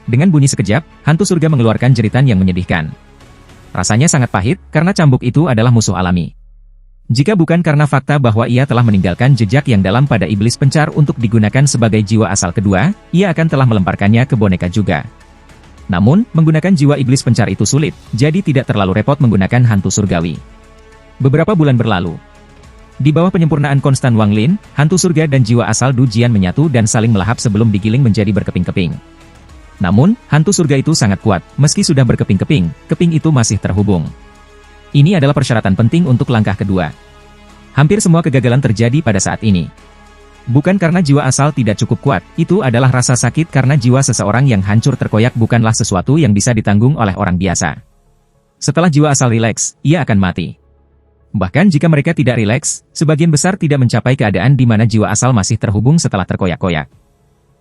Dengan bunyi sekejap, hantu surga mengeluarkan jeritan yang menyedihkan. Rasanya sangat pahit, karena cambuk itu adalah musuh alami. Jika bukan karena fakta bahwa ia telah meninggalkan jejak yang dalam pada iblis pencar untuk digunakan sebagai jiwa asal kedua, ia akan telah melemparkannya ke boneka juga. Namun, menggunakan jiwa iblis pencar itu sulit, jadi tidak terlalu repot menggunakan hantu surgawi. Beberapa bulan berlalu. Di bawah penyempurnaan konstan Wang Lin, hantu surga dan jiwa asal Du Jian menyatu dan saling melahap sebelum digiling menjadi berkeping-keping. Namun, hantu surga itu sangat kuat, meski sudah berkeping-keping, keping itu masih terhubung. Ini adalah persyaratan penting untuk langkah kedua. Hampir semua kegagalan terjadi pada saat ini. Bukan karena jiwa asal tidak cukup kuat, itu adalah rasa sakit karena jiwa seseorang yang hancur terkoyak bukanlah sesuatu yang bisa ditanggung oleh orang biasa. Setelah jiwa asal rileks, ia akan mati. Bahkan jika mereka tidak rileks, sebagian besar tidak mencapai keadaan di mana jiwa asal masih terhubung setelah terkoyak-koyak.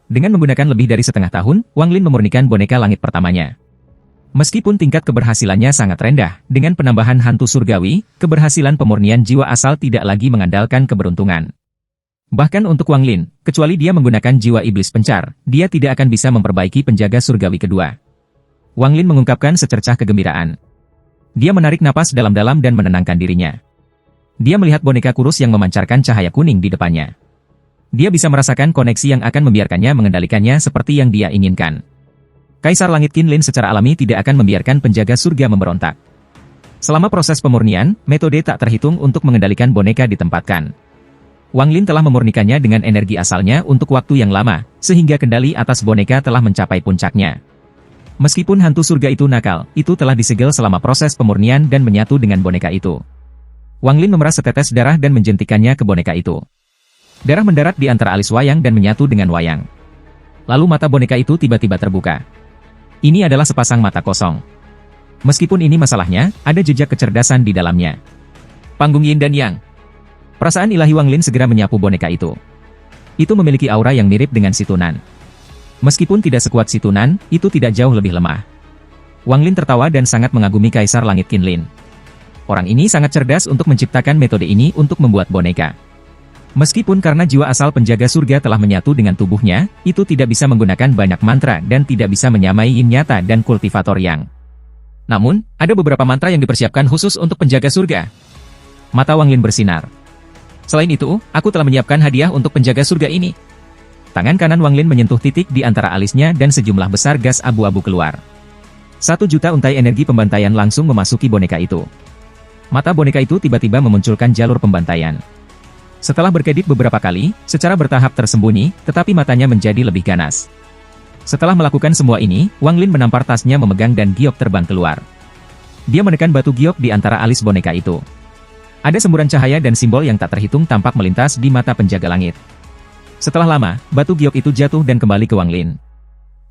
Dengan menggunakan lebih dari setengah tahun, Wang Lin memurnikan boneka langit pertamanya. Meskipun tingkat keberhasilannya sangat rendah, dengan penambahan hantu surgawi, keberhasilan pemurnian jiwa asal tidak lagi mengandalkan keberuntungan. Bahkan untuk Wang Lin, kecuali dia menggunakan jiwa iblis pencar, dia tidak akan bisa memperbaiki penjaga surgawi kedua. Wang Lin mengungkapkan secercah kegembiraan. Dia menarik napas dalam-dalam dan menenangkan dirinya. Dia melihat boneka kurus yang memancarkan cahaya kuning di depannya. Dia bisa merasakan koneksi yang akan membiarkannya mengendalikannya seperti yang dia inginkan. Kaisar Langit Qin Lin secara alami tidak akan membiarkan penjaga surga memberontak. Selama proses pemurnian, metode tak terhitung untuk mengendalikan boneka ditempatkan. Wang Lin telah memurnikannya dengan energi asalnya untuk waktu yang lama, sehingga kendali atas boneka telah mencapai puncaknya. Meskipun hantu surga itu nakal, itu telah disegel selama proses pemurnian dan menyatu dengan boneka itu. Wang Lin memeras setetes darah dan menjentikannya ke boneka itu. Darah mendarat di antara alis wayang dan menyatu dengan wayang. Lalu mata boneka itu tiba-tiba terbuka. Ini adalah sepasang mata kosong. Meskipun ini masalahnya, ada jejak kecerdasan di dalamnya. Panggung Yin dan Yang. Perasaan ilahi Wang Lin segera menyapu boneka itu. Itu memiliki aura yang mirip dengan si Tunan. Meskipun tidak sekuat si Tunan, itu tidak jauh lebih lemah. Wang Lin tertawa dan sangat mengagumi Kaisar Langit Qin Lin. Orang ini sangat cerdas untuk menciptakan metode ini untuk membuat boneka. Meskipun karena jiwa asal penjaga surga telah menyatu dengan tubuhnya, itu tidak bisa menggunakan banyak mantra dan tidak bisa menyamai yin nyata dan kultivator yang. Namun, ada beberapa mantra yang dipersiapkan khusus untuk penjaga surga. Mata Wang Lin bersinar. Selain itu, aku telah menyiapkan hadiah untuk penjaga surga ini. Tangan kanan Wang Lin menyentuh titik di antara alisnya dan sejumlah besar gas abu-abu keluar. 1 juta untai energi pembantaian langsung memasuki boneka itu. Mata boneka itu tiba-tiba memunculkan jalur pembantaian. Setelah berkedip beberapa kali, secara bertahap tersembunyi, tetapi matanya menjadi lebih ganas. Setelah melakukan semua ini, Wang Lin menampar tasnya memegang dan giok terbang keluar. Dia menekan batu giok di antara alis boneka itu. Ada semburan cahaya dan simbol yang tak terhitung tampak melintas di mata penjaga langit. Setelah lama, batu giok itu jatuh dan kembali ke Wang Lin.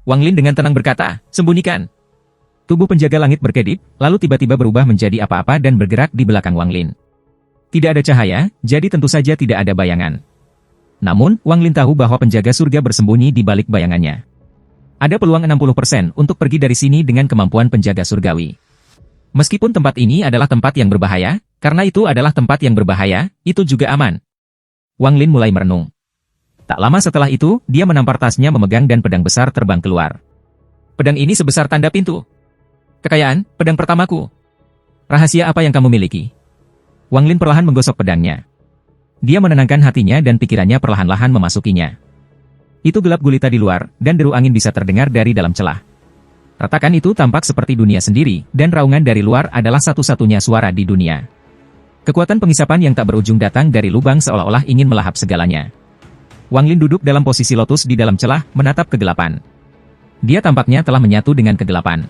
Wang Lin dengan tenang berkata, "Sembunyikan." Tubuh penjaga langit berkedip, lalu tiba-tiba berubah menjadi apa-apa dan bergerak di belakang Wang Lin. Tidak ada cahaya, jadi tentu saja tidak ada bayangan. Namun, Wang Lin tahu bahwa penjaga surga bersembunyi di balik bayangannya. Ada peluang 60% untuk pergi dari sini dengan kemampuan penjaga surgawi. Meskipun tempat ini adalah tempat yang berbahaya, karena itu adalah tempat yang berbahaya, itu juga aman. Wang Lin mulai merenung. Tak lama setelah itu, dia menampar tasnya memegang dan pedang besar terbang keluar. Pedang ini sebesar tanda pintu. Kekayaan, pedang pertamaku. Rahasia apa yang kamu miliki? Wang Lin perlahan menggosok pedangnya. Dia menenangkan hatinya dan pikirannya perlahan-lahan memasukinya. Itu gelap gulita di luar, dan deru angin bisa terdengar dari dalam celah. Retakan itu tampak seperti dunia sendiri, dan raungan dari luar adalah satu-satunya suara di dunia. Kekuatan pengisapan yang tak berujung datang dari lubang seolah-olah ingin melahap segalanya. Wang Lin duduk dalam posisi lotus di dalam celah, menatap kegelapan. Dia tampaknya telah menyatu dengan kegelapan.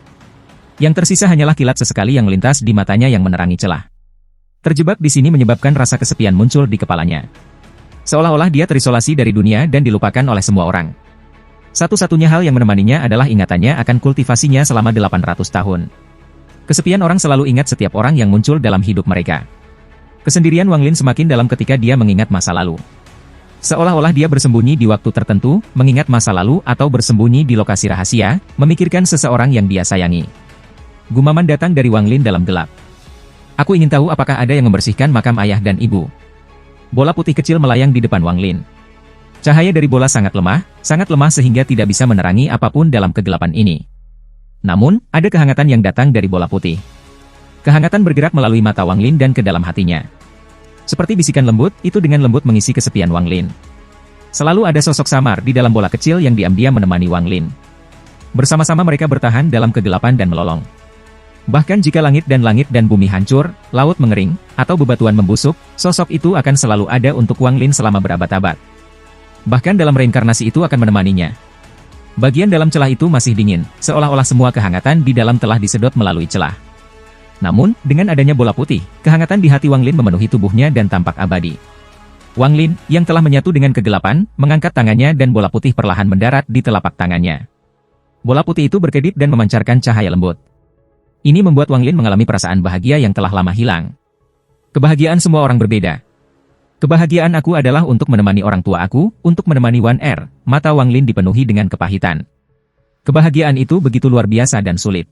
Yang tersisa hanyalah kilat sesekali yang melintas di matanya yang menerangi celah. Terjebak di sini menyebabkan rasa kesepian muncul di kepalanya. Seolah-olah dia terisolasi dari dunia dan dilupakan oleh semua orang. Satu-satunya hal yang menemaninya adalah ingatannya akan kultivasinya selama 800 tahun. Kesepian orang selalu ingat setiap orang yang muncul dalam hidup mereka. Kesendirian Wang Lin semakin dalam ketika dia mengingat masa lalu. Seolah-olah dia bersembunyi di waktu tertentu, mengingat masa lalu atau bersembunyi di lokasi rahasia, memikirkan seseorang yang dia sayangi. Gumaman datang dari Wang Lin dalam gelap. Aku ingin tahu apakah ada yang membersihkan makam ayah dan ibu. Bola putih kecil melayang di depan Wang Lin. Cahaya dari bola sangat lemah sehingga tidak bisa menerangi apapun dalam kegelapan ini. Namun, ada kehangatan yang datang dari bola putih. Kehangatan bergerak melalui mata Wang Lin dan ke dalam hatinya. Seperti bisikan lembut, itu dengan lembut mengisi kesepian Wang Lin. Selalu ada sosok samar di dalam bola kecil yang diam-diam menemani Wang Lin. Bersama-sama mereka bertahan dalam kegelapan dan melolong. Bahkan jika langit dan bumi hancur, laut mengering, atau bebatuan membusuk, sosok itu akan selalu ada untuk Wang Lin selama berabad-abad. Bahkan dalam reinkarnasi itu akan menemaninya. Bagian dalam celah itu masih dingin, seolah-olah semua kehangatan di dalam telah disedot melalui celah. Namun, dengan adanya bola putih, kehangatan di hati Wang Lin memenuhi tubuhnya dan tampak abadi. Wang Lin, yang telah menyatu dengan kegelapan, mengangkat tangannya dan bola putih perlahan mendarat di telapak tangannya. Bola putih itu berkedip dan memancarkan cahaya lembut. Ini membuat Wang Lin mengalami perasaan bahagia yang telah lama hilang. Kebahagiaan semua orang berbeda. Kebahagiaan aku adalah untuk menemani orang tua aku, untuk menemani Wan Er. Mata Wang Lin dipenuhi dengan kepahitan. Kebahagiaan itu begitu luar biasa dan sulit.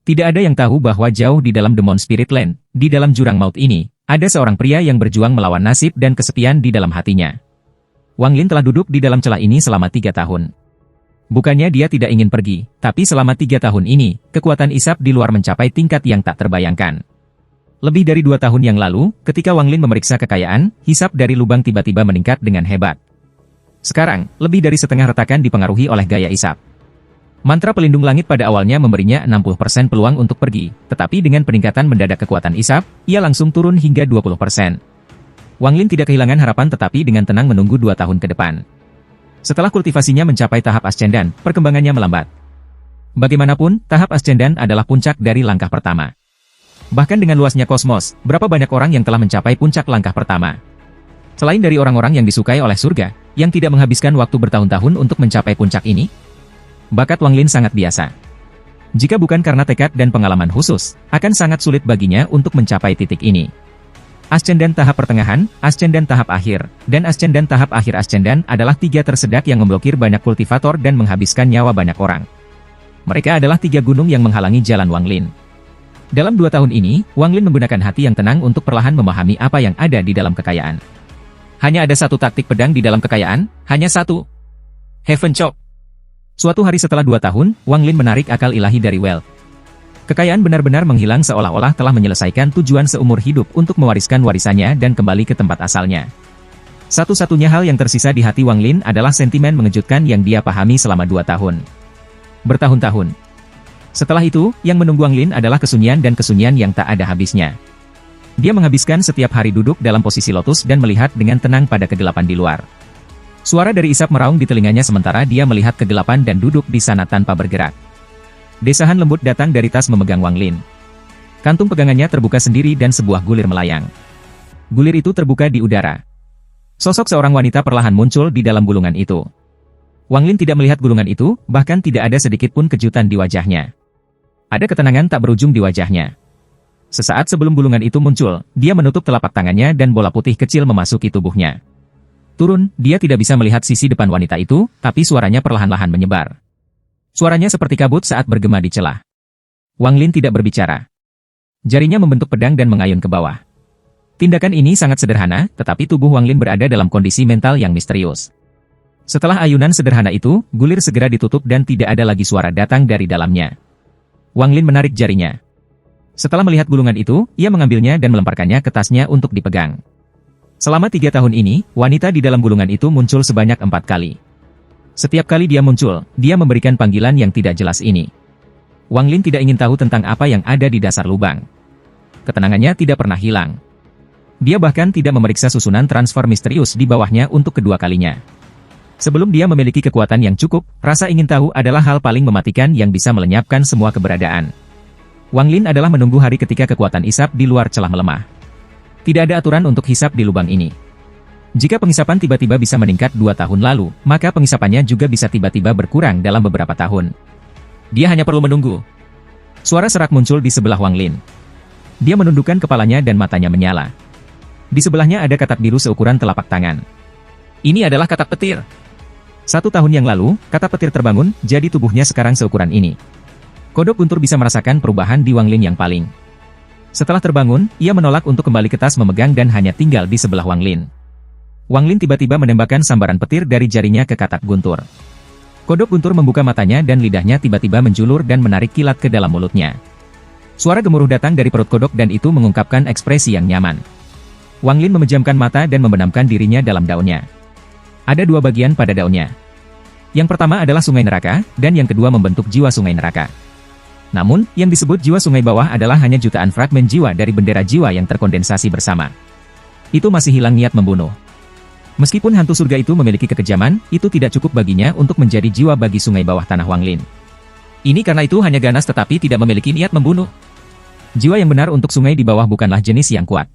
Tidak ada yang tahu bahwa jauh di dalam Demon Spirit Land, di dalam jurang maut ini, ada seorang pria yang berjuang melawan nasib dan kesepian di dalam hatinya. Wang Lin telah duduk di dalam celah ini selama 3 tahun. Bukannya dia tidak ingin pergi, tapi selama 3 tahun ini, kekuatan isap di luar mencapai tingkat yang tak terbayangkan. Lebih dari 2 tahun yang lalu, ketika Wang Lin memeriksa kekayaan, hisap dari lubang tiba-tiba meningkat dengan hebat. Sekarang, lebih dari setengah retakan dipengaruhi oleh gaya isap. Mantra pelindung langit pada awalnya memberinya 60% peluang untuk pergi, tetapi dengan peningkatan mendadak kekuatan isap, ia langsung turun hingga 20%. Wang Lin tidak kehilangan harapan tetapi dengan tenang menunggu 2 tahun ke depan. Setelah kultivasinya mencapai tahap ascendan, perkembangannya melambat. Bagaimanapun, tahap ascendan adalah puncak dari langkah pertama. Bahkan dengan luasnya kosmos, berapa banyak orang yang telah mencapai puncak langkah pertama? Selain dari orang-orang yang disukai oleh surga, yang tidak menghabiskan waktu bertahun-tahun untuk mencapai puncak ini, bakat Wang Lin sangat biasa. Jika bukan karena tekad dan pengalaman khusus, akan sangat sulit baginya untuk mencapai titik ini. Ascendan tahap pertengahan, ascendan tahap akhir, dan ascendan tahap akhir ascendan adalah 3 tersedak yang memblokir banyak kultivator dan menghabiskan nyawa banyak orang. Mereka adalah 3 gunung yang menghalangi jalan Wang Lin. Dalam 2 tahun ini, Wang Lin menggunakan hati yang tenang untuk perlahan memahami apa yang ada di dalam kekayaan. Hanya ada satu taktik pedang di dalam kekayaan, hanya satu. Heaven Chop. Suatu hari setelah 2 tahun, Wang Lin menarik akal ilahi dari Wealth. Kekayaan benar-benar menghilang seolah-olah telah menyelesaikan tujuan seumur hidup untuk mewariskan warisannya dan kembali ke tempat asalnya. Satu-satunya hal yang tersisa di hati Wang Lin adalah sentimen mengejutkan yang dia pahami selama 2 tahun. Bertahun-tahun. Setelah itu, yang menunggu Wang Lin adalah kesunyian dan kesunyian yang tak ada habisnya. Dia menghabiskan setiap hari duduk dalam posisi lotus dan melihat dengan tenang pada kegelapan di luar. Suara dari isap meraung di telinganya sementara dia melihat kegelapan dan duduk di sana tanpa bergerak. Desahan lembut datang dari tas memegang Wang Lin. Kantung pegangannya terbuka sendiri dan sebuah gulir melayang. Gulir itu terbuka di udara. Sosok seorang wanita perlahan muncul di dalam gulungan itu. Wang Lin tidak melihat gulungan itu, bahkan tidak ada sedikit pun kejutan di wajahnya. Ada ketenangan tak berujung di wajahnya. Sesaat sebelum gulungan itu muncul, dia menutup telapak tangannya dan bola putih kecil memasuki tubuhnya. Turun, dia tidak bisa melihat sisi depan wanita itu, tapi suaranya perlahan-lahan menyebar. Suaranya seperti kabut saat bergema di celah. Wang Lin tidak berbicara. Jarinya membentuk pedang dan mengayun ke bawah. Tindakan ini sangat sederhana, tetapi tubuh Wang Lin berada dalam kondisi mental yang misterius. Setelah ayunan sederhana itu, gulir segera ditutup dan tidak ada lagi suara datang dari dalamnya. Wang Lin menarik jarinya. Setelah melihat gulungan itu, ia mengambilnya dan melemparkannya ke tasnya untuk dipegang. Selama 3 tahun ini, wanita di dalam gulungan itu muncul sebanyak 4 kali. Setiap kali dia muncul, dia memberikan panggilan yang tidak jelas ini. Wang Lin tidak ingin tahu tentang apa yang ada di dasar lubang. Ketenangannya tidak pernah hilang. Dia bahkan tidak memeriksa susunan transfer misterius di bawahnya untuk kedua kalinya. Sebelum dia memiliki kekuatan yang cukup, rasa ingin tahu adalah hal paling mematikan yang bisa melenyapkan semua keberadaan. Wang Lin adalah menunggu hari ketika kekuatan isap di luar celah melemah. Tidak ada aturan untuk hisap di lubang ini. Jika penghisapan tiba-tiba bisa meningkat 2 tahun lalu, maka penghisapannya juga bisa tiba-tiba berkurang dalam beberapa tahun. Dia hanya perlu menunggu. Suara serak muncul di sebelah Wang Lin. Dia menundukkan kepalanya dan matanya menyala. Di sebelahnya ada katak biru seukuran telapak tangan. Ini adalah katak petir. 1 tahun yang lalu, katak petir terbangun, jadi tubuhnya sekarang seukuran ini. Kodok guntur bisa merasakan perubahan di Wang Lin yang paling. Setelah terbangun, ia menolak untuk kembali ke tas memegang dan hanya tinggal di sebelah Wang Lin. Wang Lin tiba-tiba menembakkan sambaran petir dari jarinya ke katak guntur. Kodok guntur membuka matanya dan lidahnya tiba-tiba menjulur dan menarik kilat ke dalam mulutnya. Suara gemuruh datang dari perut kodok dan itu mengungkapkan ekspresi yang nyaman. Wang Lin memejamkan mata dan membenamkan dirinya dalam daunnya. Ada 2 bagian pada daunnya. Yang pertama adalah sungai neraka, dan yang kedua membentuk jiwa sungai neraka. Namun, yang disebut jiwa sungai bawah adalah hanya jutaan fragmen jiwa dari bendera jiwa yang terkondensasi bersama. Itu masih hilang niat membunuh. Meskipun hantu surga itu memiliki kekejaman, itu tidak cukup baginya untuk menjadi jiwa bagi sungai bawah tanah Wang Lin. Ini karena itu hanya ganas tetapi tidak memiliki niat membunuh. Jiwa yang benar untuk sungai di bawah bukanlah jenis yang kuat.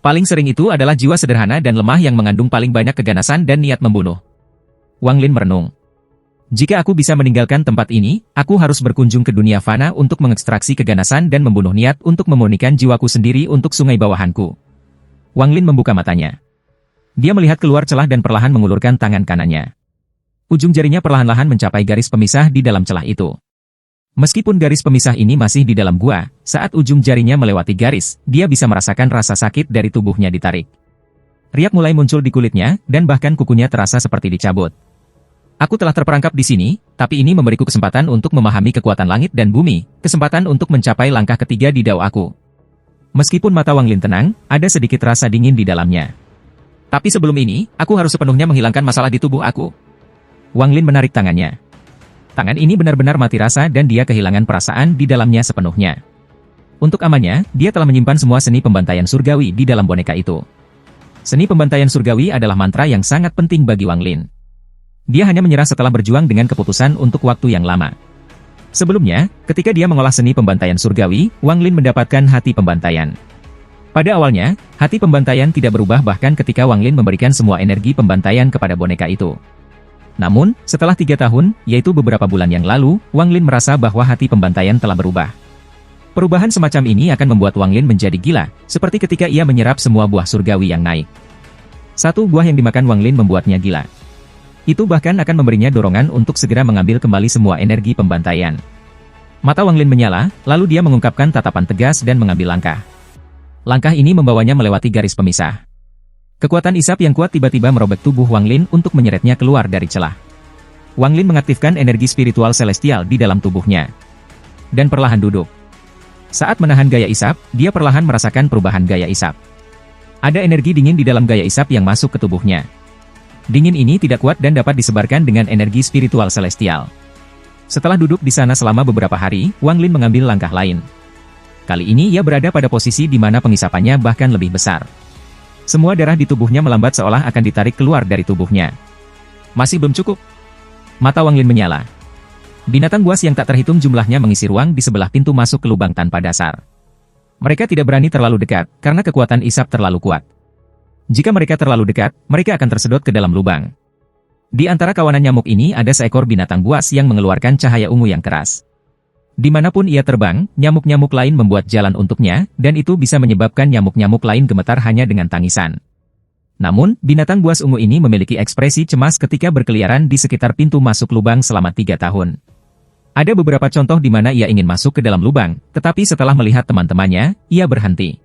Paling sering itu adalah jiwa sederhana dan lemah yang mengandung paling banyak keganasan dan niat membunuh. Wang Lin merenung. Jika aku bisa meninggalkan tempat ini, aku harus berkunjung ke dunia fana untuk mengekstraksi keganasan dan membunuh niat untuk memurnikan jiwaku sendiri untuk sungai bawahanku. Wang Lin membuka matanya. Dia melihat keluar celah dan perlahan mengulurkan tangan kanannya. Ujung jarinya perlahan-lahan mencapai garis pemisah di dalam celah itu. Meskipun garis pemisah ini masih di dalam gua, saat ujung jarinya melewati garis, dia bisa merasakan rasa sakit dari tubuhnya ditarik. Riak mulai muncul di kulitnya, dan bahkan kukunya terasa seperti dicabut. Aku telah terperangkap di sini, tapi ini memberiku kesempatan untuk memahami kekuatan langit dan bumi, kesempatan untuk mencapai langkah ketiga di dao aku. Meskipun mata Wang Lin tenang, ada sedikit rasa dingin di dalamnya. Tapi sebelum ini, aku harus sepenuhnya menghilangkan masalah di tubuh aku. Wang Lin menarik tangannya. Tangan ini benar-benar mati rasa dan dia kehilangan perasaan di dalamnya sepenuhnya. Untuk amannya, dia telah menyimpan semua seni pembantaian surgawi di dalam boneka itu. Seni pembantaian surgawi adalah mantra yang sangat penting bagi Wang Lin. Dia hanya menyerah setelah berjuang dengan keputusan untuk waktu yang lama. Sebelumnya, ketika dia mengolah seni pembantaian surgawi, Wang Lin mendapatkan hati pembantaian. Pada awalnya, hati pembantaian tidak berubah bahkan ketika Wang Lin memberikan semua energi pembantaian kepada boneka itu. Namun, setelah 3 tahun, yaitu beberapa bulan yang lalu, Wang Lin merasa bahwa hati pembantaian telah berubah. Perubahan semacam ini akan membuat Wang Lin menjadi gila, seperti ketika ia menyerap semua buah surgawi yang naik. 1 buah yang dimakan Wang Lin membuatnya gila. Itu bahkan akan memberinya dorongan untuk segera mengambil kembali semua energi pembantaian. Mata Wang Lin menyala, lalu dia mengungkapkan tatapan tegas dan mengambil langkah. Langkah ini membawanya melewati garis pemisah. Kekuatan isap yang kuat tiba-tiba merobek tubuh Wang Lin untuk menyeretnya keluar dari celah. Wang Lin mengaktifkan energi spiritual celestial di dalam tubuhnya. Dan perlahan duduk. Saat menahan gaya isap, dia perlahan merasakan perubahan gaya isap. Ada energi dingin di dalam gaya isap yang masuk ke tubuhnya. Dingin ini tidak kuat dan dapat disebarkan dengan energi spiritual celestial. Setelah duduk di sana selama beberapa hari, Wang Lin mengambil langkah lain. Kali ini ia berada pada posisi di mana pengisapannya bahkan lebih besar. Semua darah di tubuhnya melambat seolah akan ditarik keluar dari tubuhnya. Masih belum cukup. Mata Wang Lin menyala. Binatang buas yang tak terhitung jumlahnya mengisi ruang di sebelah pintu masuk ke lubang tanpa dasar. Mereka tidak berani terlalu dekat, karena kekuatan isap terlalu kuat. Jika mereka terlalu dekat, mereka akan tersedot ke dalam lubang. Di antara kawanan nyamuk ini ada seekor binatang buas yang mengeluarkan cahaya ungu yang keras. Dimanapun ia terbang, nyamuk-nyamuk lain membuat jalan untuknya, dan itu bisa menyebabkan nyamuk-nyamuk lain gemetar hanya dengan tangisan. Namun, binatang buas ungu ini memiliki ekspresi cemas ketika berkeliaran di sekitar pintu masuk lubang selama 3 tahun. Ada beberapa contoh di mana ia ingin masuk ke dalam lubang, tetapi setelah melihat teman-temannya, ia berhenti.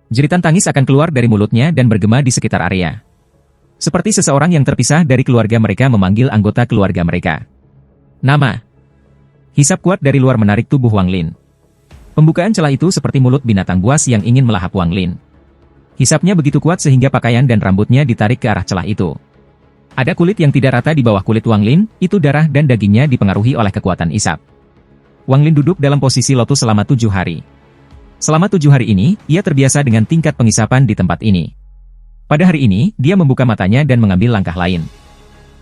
Jeritan tangis akan keluar dari mulutnya dan bergema di sekitar area. Seperti seseorang yang terpisah dari keluarga mereka memanggil anggota keluarga mereka. Nama. Hisap kuat dari luar menarik tubuh Wang Lin. Pembukaan celah itu seperti mulut binatang buas yang ingin melahap Wang Lin. Hisapnya begitu kuat sehingga pakaian dan rambutnya ditarik ke arah celah itu. Ada kulit yang tidak rata di bawah kulit Wang Lin, itu darah dan dagingnya dipengaruhi oleh kekuatan isap. Wang Lin duduk dalam posisi lotus selama 7 hari. Selama 7 hari ini, ia terbiasa dengan tingkat pengisapan di tempat ini. Pada hari ini, dia membuka matanya dan mengambil langkah lain.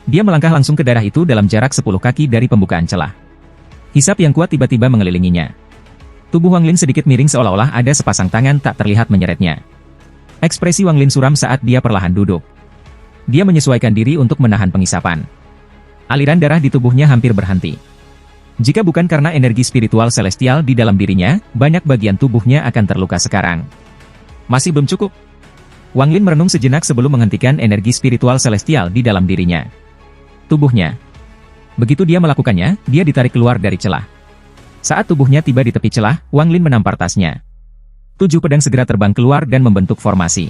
Dia melangkah langsung ke darah itu dalam jarak 10 kaki dari pembukaan celah. Hisap yang kuat tiba-tiba mengelilinginya. Tubuh Wang Lin sedikit miring seolah-olah ada sepasang tangan tak terlihat menyeretnya. Ekspresi Wang Lin suram saat dia perlahan duduk. Dia menyesuaikan diri untuk menahan pengisapan. Aliran darah di tubuhnya hampir berhenti. Jika bukan karena energi spiritual celestial di dalam dirinya, banyak bagian tubuhnya akan terluka sekarang. Masih belum cukup. Wang Lin merenung sejenak sebelum menghentikan energi spiritual celestial di dalam dirinya. Tubuhnya. Begitu dia melakukannya, dia ditarik keluar dari celah. Saat tubuhnya tiba di tepi celah, Wang Lin menampar tasnya. 7 pedang segera terbang keluar dan membentuk formasi.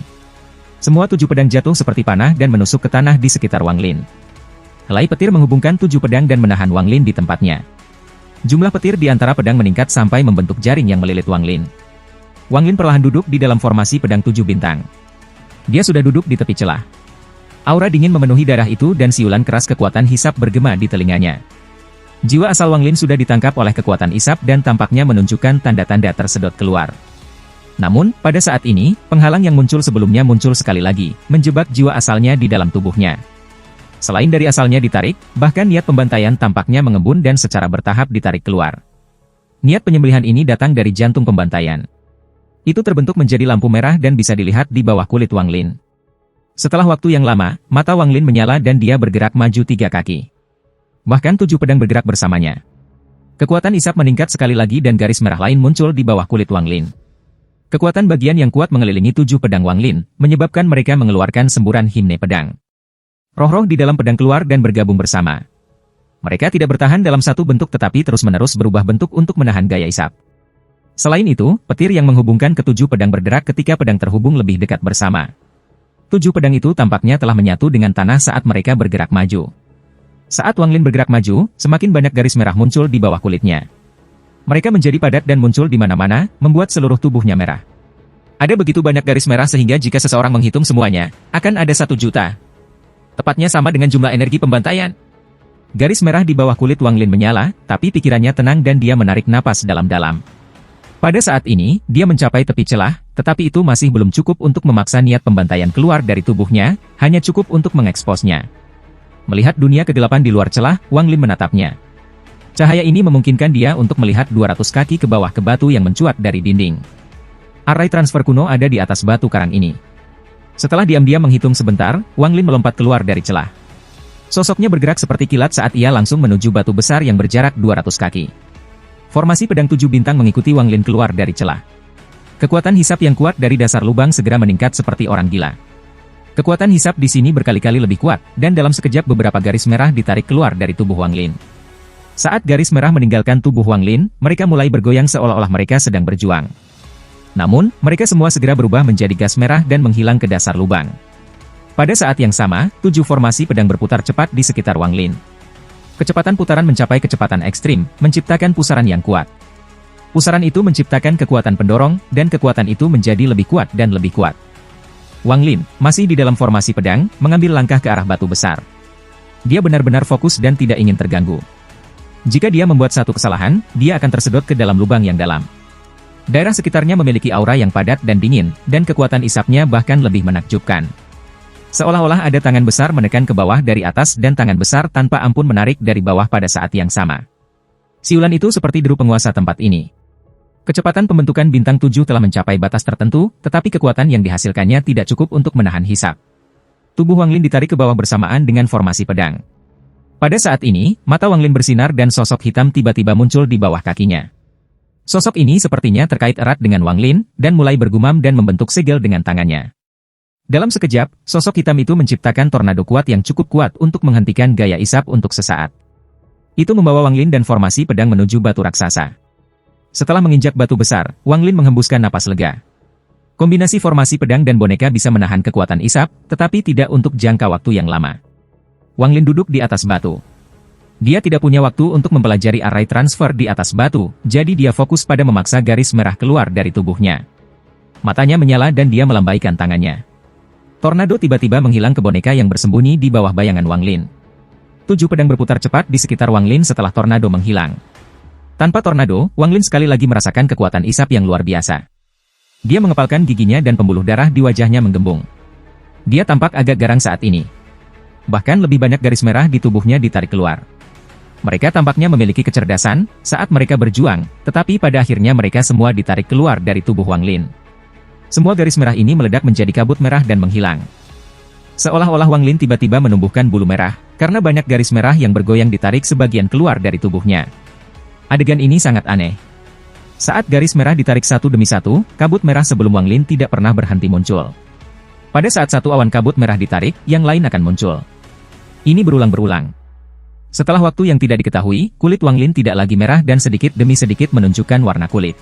Semua 7 pedang jatuh seperti panah dan menusuk ke tanah di sekitar Wang Lin. Helai petir menghubungkan 7 pedang dan menahan Wang Lin di tempatnya. Jumlah petir di antara pedang meningkat sampai membentuk jaring yang melilit Wang Lin. Wang Lin perlahan duduk di dalam formasi pedang 7 bintang. Dia sudah duduk di tepi celah. Aura dingin memenuhi darah itu dan siulan keras kekuatan hisap bergema di telinganya. Jiwa asal Wang Lin sudah ditangkap oleh kekuatan hisap dan tampaknya menunjukkan tanda-tanda tersedot keluar. Namun, pada saat ini, penghalang yang muncul sebelumnya muncul sekali lagi, menjebak jiwa asalnya di dalam tubuhnya. Selain dari asalnya ditarik, bahkan niat pembantaian tampaknya mengembun dan secara bertahap ditarik keluar. Niat penyembelihan ini datang dari jantung pembantaian. Itu terbentuk menjadi lampu merah dan bisa dilihat di bawah kulit Wang Lin. Setelah waktu yang lama, mata Wang Lin menyala dan dia bergerak maju 3 kaki. Bahkan 7 pedang bergerak bersamanya. Kekuatan isap meningkat sekali lagi dan garis merah lain muncul di bawah kulit Wang Lin. Kekuatan bagian yang kuat mengelilingi 7 pedang Wang Lin, menyebabkan mereka mengeluarkan semburan himne pedang. Roh-roh di dalam pedang keluar dan bergabung bersama. Mereka tidak bertahan dalam satu bentuk tetapi terus-menerus berubah bentuk untuk menahan gaya isap. Selain itu, petir yang menghubungkan ke-7 pedang bergerak ketika pedang terhubung lebih dekat bersama. 7 pedang itu tampaknya telah menyatu dengan tanah saat mereka bergerak maju. Saat Wang Lin bergerak maju, semakin banyak garis merah muncul di bawah kulitnya. Mereka menjadi padat dan muncul di mana-mana, membuat seluruh tubuhnya merah. Ada begitu banyak garis merah sehingga jika seseorang menghitung semuanya, akan ada 1 juta. Tepatnya sama dengan jumlah energi pembantaian. Garis merah di bawah kulit Wang Lin menyala, tapi pikirannya tenang dan dia menarik napas dalam-dalam. Pada saat ini, dia mencapai tepi celah, tetapi itu masih belum cukup untuk memaksa niat pembantaian keluar dari tubuhnya, hanya cukup untuk mengeksposnya. Melihat dunia kegelapan di luar celah, Wang Lin menatapnya. Cahaya ini memungkinkan dia untuk melihat 200 kaki ke bawah ke batu yang mencuat dari dinding. Array transfer kuno ada di atas batu karang ini. Setelah diam-diam menghitung sebentar, Wang Lin melompat keluar dari celah. Sosoknya bergerak seperti kilat saat ia langsung menuju batu besar yang berjarak 200 kaki. Formasi pedang 7 bintang mengikuti Wang Lin keluar dari celah. Kekuatan hisap yang kuat dari dasar lubang segera meningkat seperti orang gila. Kekuatan hisap di sini berkali-kali lebih kuat, dan dalam sekejap beberapa garis merah ditarik keluar dari tubuh Wang Lin. Saat garis merah meninggalkan tubuh Wang Lin, mereka mulai bergoyang seolah-olah mereka sedang berjuang. Namun, mereka semua segera berubah menjadi gas merah dan menghilang ke dasar lubang. Pada saat yang sama, 7 formasi pedang berputar cepat di sekitar Wang Lin. Kecepatan putaran mencapai kecepatan ekstrim, menciptakan pusaran yang kuat. Pusaran itu menciptakan kekuatan pendorong, dan kekuatan itu menjadi lebih kuat dan lebih kuat. Wang Lin, masih di dalam formasi pedang, mengambil langkah ke arah batu besar. Dia benar-benar fokus dan tidak ingin terganggu. Jika dia membuat satu kesalahan, dia akan tersedot ke dalam lubang yang dalam. Daerah sekitarnya memiliki aura yang padat dan dingin, dan kekuatan isapnya bahkan lebih menakjubkan. Seolah-olah ada tangan besar menekan ke bawah dari atas dan tangan besar tanpa ampun menarik dari bawah pada saat yang sama. Siulan itu seperti deru penguasa tempat ini. Kecepatan pembentukan bintang 7 telah mencapai batas tertentu, tetapi kekuatan yang dihasilkannya tidak cukup untuk menahan hisap. Tubuh Wang Lin ditarik ke bawah bersamaan dengan formasi pedang. Pada saat ini, mata Wang Lin bersinar dan sosok hitam tiba-tiba muncul di bawah kakinya. Sosok ini sepertinya terkait erat dengan Wang Lin, dan mulai bergumam dan membentuk segel dengan tangannya. Dalam sekejap, sosok hitam itu menciptakan tornado kuat yang cukup kuat untuk menghentikan gaya isap untuk sesaat. Itu membawa Wang Lin dan formasi pedang menuju batu raksasa. Setelah menginjak batu besar, Wang Lin menghembuskan napas lega. Kombinasi formasi pedang dan boneka bisa menahan kekuatan isap, tetapi tidak untuk jangka waktu yang lama. Wang Lin duduk di atas batu. Dia tidak punya waktu untuk mempelajari array transfer di atas batu, jadi dia fokus pada memaksa garis merah keluar dari tubuhnya. Matanya menyala dan dia melambaikan tangannya. Tornado tiba-tiba menghilang ke boneka yang bersembunyi di bawah bayangan Wang Lin. 7 pedang berputar cepat di sekitar Wang Lin setelah tornado menghilang. Tanpa tornado, Wang Lin sekali lagi merasakan kekuatan isap yang luar biasa. Dia mengepalkan giginya dan pembuluh darah di wajahnya menggembung. Dia tampak agak garang saat ini. Bahkan lebih banyak garis merah di tubuhnya ditarik keluar. Mereka tampaknya memiliki kecerdasan saat mereka berjuang, tetapi pada akhirnya mereka semua ditarik keluar dari tubuh Wang Lin. Semua garis merah ini meledak menjadi kabut merah dan menghilang. Seolah-olah Wang Lin tiba-tiba menumbuhkan bulu merah, karena banyak garis merah yang bergoyang ditarik sebagian keluar dari tubuhnya. Adegan ini sangat aneh. Saat garis merah ditarik satu demi satu, kabut merah sebelum Wang Lin tidak pernah berhenti muncul. Pada saat satu awan kabut merah ditarik, yang lain akan muncul. Ini berulang-berulang. Setelah waktu yang tidak diketahui, kulit Wang Lin tidak lagi merah dan sedikit demi sedikit menunjukkan warna kulit.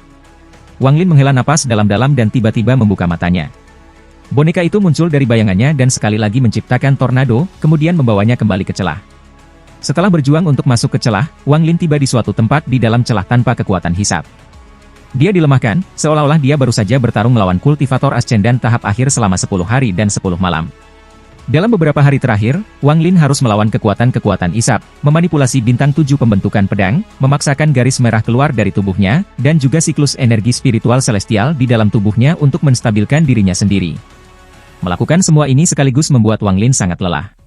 Wang Lin menghela napas dalam-dalam dan tiba-tiba membuka matanya. Boneka itu muncul dari bayangannya dan sekali lagi menciptakan tornado, kemudian membawanya kembali ke celah. Setelah berjuang untuk masuk ke celah, Wang Lin tiba di suatu tempat di dalam celah tanpa kekuatan hisap. Dia dilemahkan, seolah-olah dia baru saja bertarung melawan kultivator ascendan tahap akhir selama 10 hari dan 10 malam. Dalam beberapa hari terakhir, Wang Lin harus melawan kekuatan-kekuatan isap, memanipulasi bintang 7 pembentukan pedang, memaksakan garis merah keluar dari tubuhnya, dan juga siklus energi spiritual celestial di dalam tubuhnya untuk menstabilkan dirinya sendiri. Melakukan semua ini sekaligus membuat Wang Lin sangat lelah.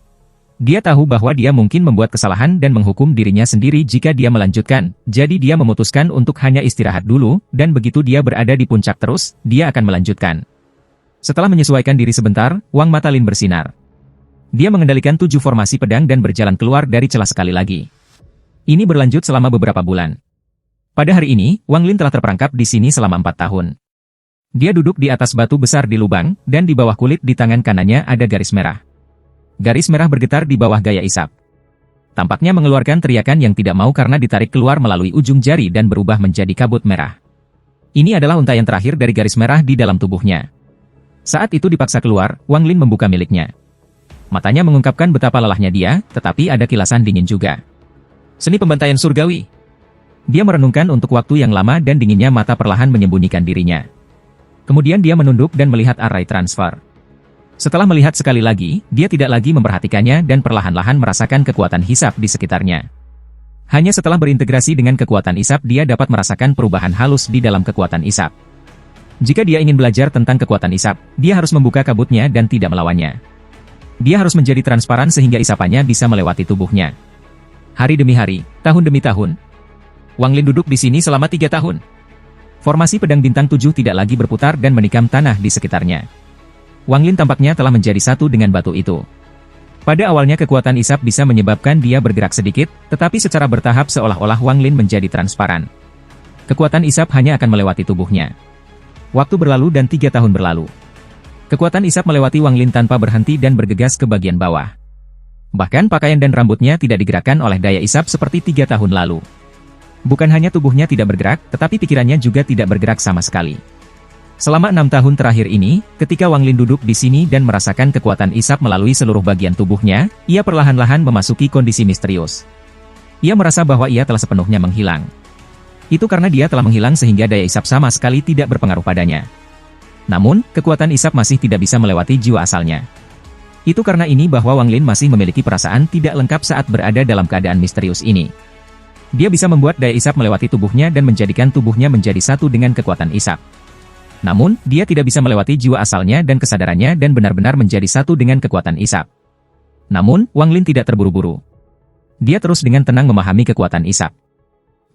Dia tahu bahwa dia mungkin membuat kesalahan dan menghukum dirinya sendiri jika dia melanjutkan, jadi dia memutuskan untuk hanya istirahat dulu, dan begitu dia berada di puncak terus, dia akan melanjutkan. Setelah menyesuaikan diri sebentar, Wang mata Lin bersinar. Dia mengendalikan 7 formasi pedang dan berjalan keluar dari celah sekali lagi. Ini berlanjut selama beberapa bulan. Pada hari ini, Wang Lin telah terperangkap di sini selama 4 tahun. Dia duduk di atas batu besar di lubang, dan di bawah kulit di tangan kanannya ada garis merah. Garis merah bergetar di bawah gaya isap. Tampaknya mengeluarkan teriakan yang tidak mau karena ditarik keluar melalui ujung jari dan berubah menjadi kabut merah. Ini adalah untaian terakhir dari garis merah di dalam tubuhnya. Saat itu dipaksa keluar, Wang Lin membuka miliknya. Matanya mengungkapkan betapa lelahnya dia, tetapi ada kilasan dingin juga. Seni pembantaian surgawi. Dia merenungkan untuk waktu yang lama dan dinginnya mata perlahan menyembunyikan dirinya. Kemudian dia menunduk dan melihat array transfer. Setelah melihat sekali lagi, dia tidak lagi memperhatikannya dan perlahan-lahan merasakan kekuatan hisap di sekitarnya. Hanya setelah berintegrasi dengan kekuatan isap dia dapat merasakan perubahan halus di dalam kekuatan isap. Jika dia ingin belajar tentang kekuatan isap, dia harus membuka kabutnya dan tidak melawannya. Dia harus menjadi transparan sehingga isapannya bisa melewati tubuhnya. Hari demi hari, tahun demi tahun. Wang Lin duduk di sini selama 3 tahun. Formasi pedang bintang 7 tidak lagi berputar dan menikam tanah di sekitarnya. Wang Lin tampaknya telah menjadi satu dengan batu itu. Pada awalnya kekuatan isap bisa menyebabkan dia bergerak sedikit, tetapi secara bertahap seolah-olah Wang Lin menjadi transparan. Kekuatan isap hanya akan melewati tubuhnya. Waktu berlalu dan 3 tahun berlalu. Kekuatan isap melewati Wang Lin tanpa berhenti dan bergegas ke bagian bawah. Bahkan pakaian dan rambutnya tidak digerakkan oleh daya isap seperti 3 tahun lalu. Bukan hanya tubuhnya tidak bergerak, tetapi pikirannya juga tidak bergerak sama sekali. Selama 6 tahun terakhir ini, ketika Wang Lin duduk di sini dan merasakan kekuatan isap melalui seluruh bagian tubuhnya, ia perlahan-lahan memasuki kondisi misterius. Ia merasa bahwa ia telah sepenuhnya menghilang. Itu karena dia telah menghilang sehingga daya isap sama sekali tidak berpengaruh padanya. Namun, kekuatan isap masih tidak bisa melewati jiwa asalnya. Itu karena ini bahwa Wang Lin masih memiliki perasaan tidak lengkap saat berada dalam keadaan misterius ini. Dia bisa membuat daya isap melewati tubuhnya dan menjadikan tubuhnya menjadi satu dengan kekuatan isap. Namun, dia tidak bisa melewati jiwa asalnya dan kesadarannya dan benar-benar menjadi satu dengan kekuatan isap. Namun, Wang Lin tidak terburu-buru. Dia terus dengan tenang memahami kekuatan isap.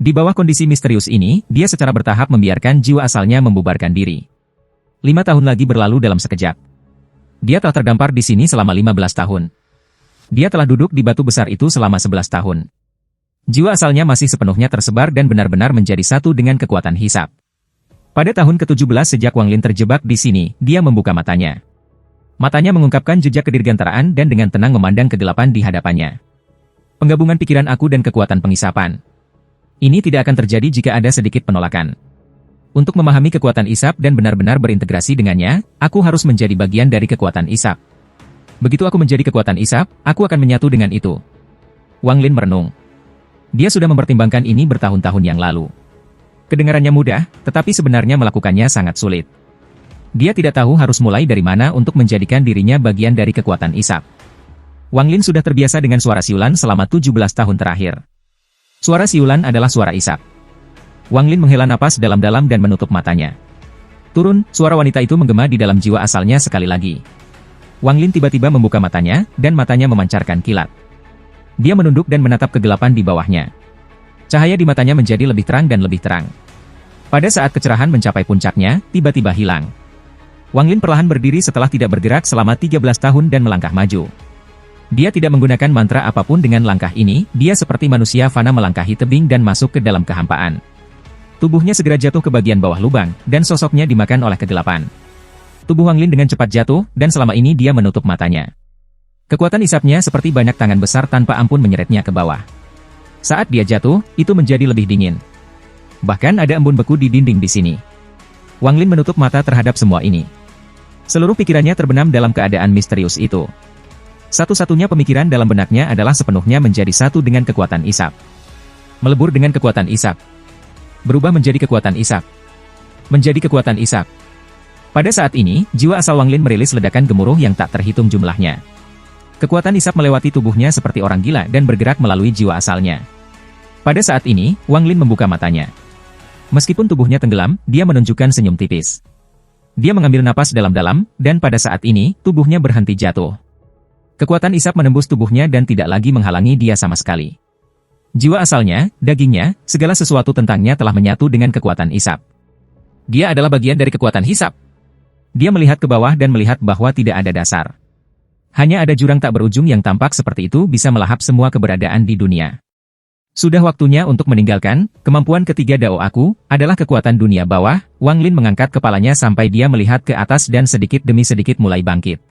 Di bawah kondisi misterius ini, dia secara bertahap membiarkan jiwa asalnya membubarkan diri. 5 tahun lagi berlalu dalam sekejap. Dia telah terdampar di sini selama 15 tahun. Dia telah duduk di batu besar itu selama 11 tahun. Jiwa asalnya masih sepenuhnya tersebar dan benar-benar menjadi satu dengan kekuatan hisap. Pada tahun ke-17 sejak Wang Lin terjebak di sini, dia membuka matanya. Matanya mengungkapkan jejak kedirgantaraan dan dengan tenang memandang kegelapan di hadapannya. Penggabungan pikiran aku dan kekuatan pengisapan. Ini tidak akan terjadi jika ada sedikit penolakan. Untuk memahami kekuatan isap dan benar-benar berintegrasi dengannya, aku harus menjadi bagian dari kekuatan isap. Begitu aku menjadi kekuatan isap, aku akan menyatu dengan itu. Wang Lin merenung. Dia sudah mempertimbangkan ini bertahun-tahun yang lalu. Kedengarannya mudah, tetapi sebenarnya melakukannya sangat sulit. Dia tidak tahu harus mulai dari mana untuk menjadikan dirinya bagian dari kekuatan isap. Wang Lin sudah terbiasa dengan suara siulan selama 17 tahun terakhir. Suara siulan adalah suara isap. Wang Lin menghela napas dalam-dalam dan menutup matanya. Turun, suara wanita itu menggema di dalam jiwa asalnya sekali lagi. Wang Lin tiba-tiba membuka matanya, dan matanya memancarkan kilat. Dia menunduk dan menatap kegelapan di bawahnya. Cahaya di matanya menjadi lebih terang dan lebih terang. Pada saat kecerahan mencapai puncaknya, tiba-tiba hilang. Wang Lin perlahan berdiri setelah tidak bergerak selama 13 tahun dan melangkah maju. Dia tidak menggunakan mantra apapun dengan langkah ini, dia seperti manusia fana melangkahi tebing dan masuk ke dalam kehampaan. Tubuhnya segera jatuh ke bagian bawah lubang, dan sosoknya dimakan oleh kegelapan. Tubuh Wang Lin dengan cepat jatuh, dan selama ini dia menutup matanya. Kekuatan isapnya seperti banyak tangan besar tanpa ampun menyeretnya ke bawah. Saat dia jatuh, itu menjadi lebih dingin. Bahkan ada embun beku di dinding di sini. Wang Lin menutup mata terhadap semua ini. Seluruh pikirannya terbenam dalam keadaan misterius itu. Satu-satunya pemikiran dalam benaknya adalah sepenuhnya menjadi satu dengan kekuatan isap. Melebur dengan kekuatan isap. Berubah menjadi kekuatan isap. Menjadi kekuatan isap. Pada saat ini, jiwa asal Wang Lin merilis ledakan gemuruh yang tak terhitung jumlahnya. Kekuatan isap melewati tubuhnya seperti orang gila dan bergerak melalui jiwa asalnya. Pada saat ini, Wang Lin membuka matanya. Meskipun tubuhnya tenggelam, dia menunjukkan senyum tipis. Dia mengambil napas dalam-dalam, dan pada saat ini, tubuhnya berhenti jatuh. Kekuatan isap menembus tubuhnya dan tidak lagi menghalangi dia sama sekali. Jiwa asalnya, dagingnya, segala sesuatu tentangnya telah menyatu dengan kekuatan isap. Dia adalah bagian dari kekuatan hisap. Dia melihat ke bawah dan melihat bahwa tidak ada dasar. Hanya ada jurang tak berujung yang tampak seperti itu bisa melahap semua keberadaan di dunia. Sudah waktunya untuk meninggalkan, kemampuan ketiga Dao aku, adalah kekuatan dunia bawah. Wang Lin mengangkat kepalanya sampai dia melihat ke atas dan sedikit demi sedikit mulai bangkit.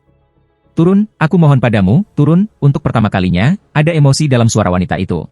Turun, aku mohon padamu, turun. Untuk pertama kalinya, ada emosi dalam suara wanita itu.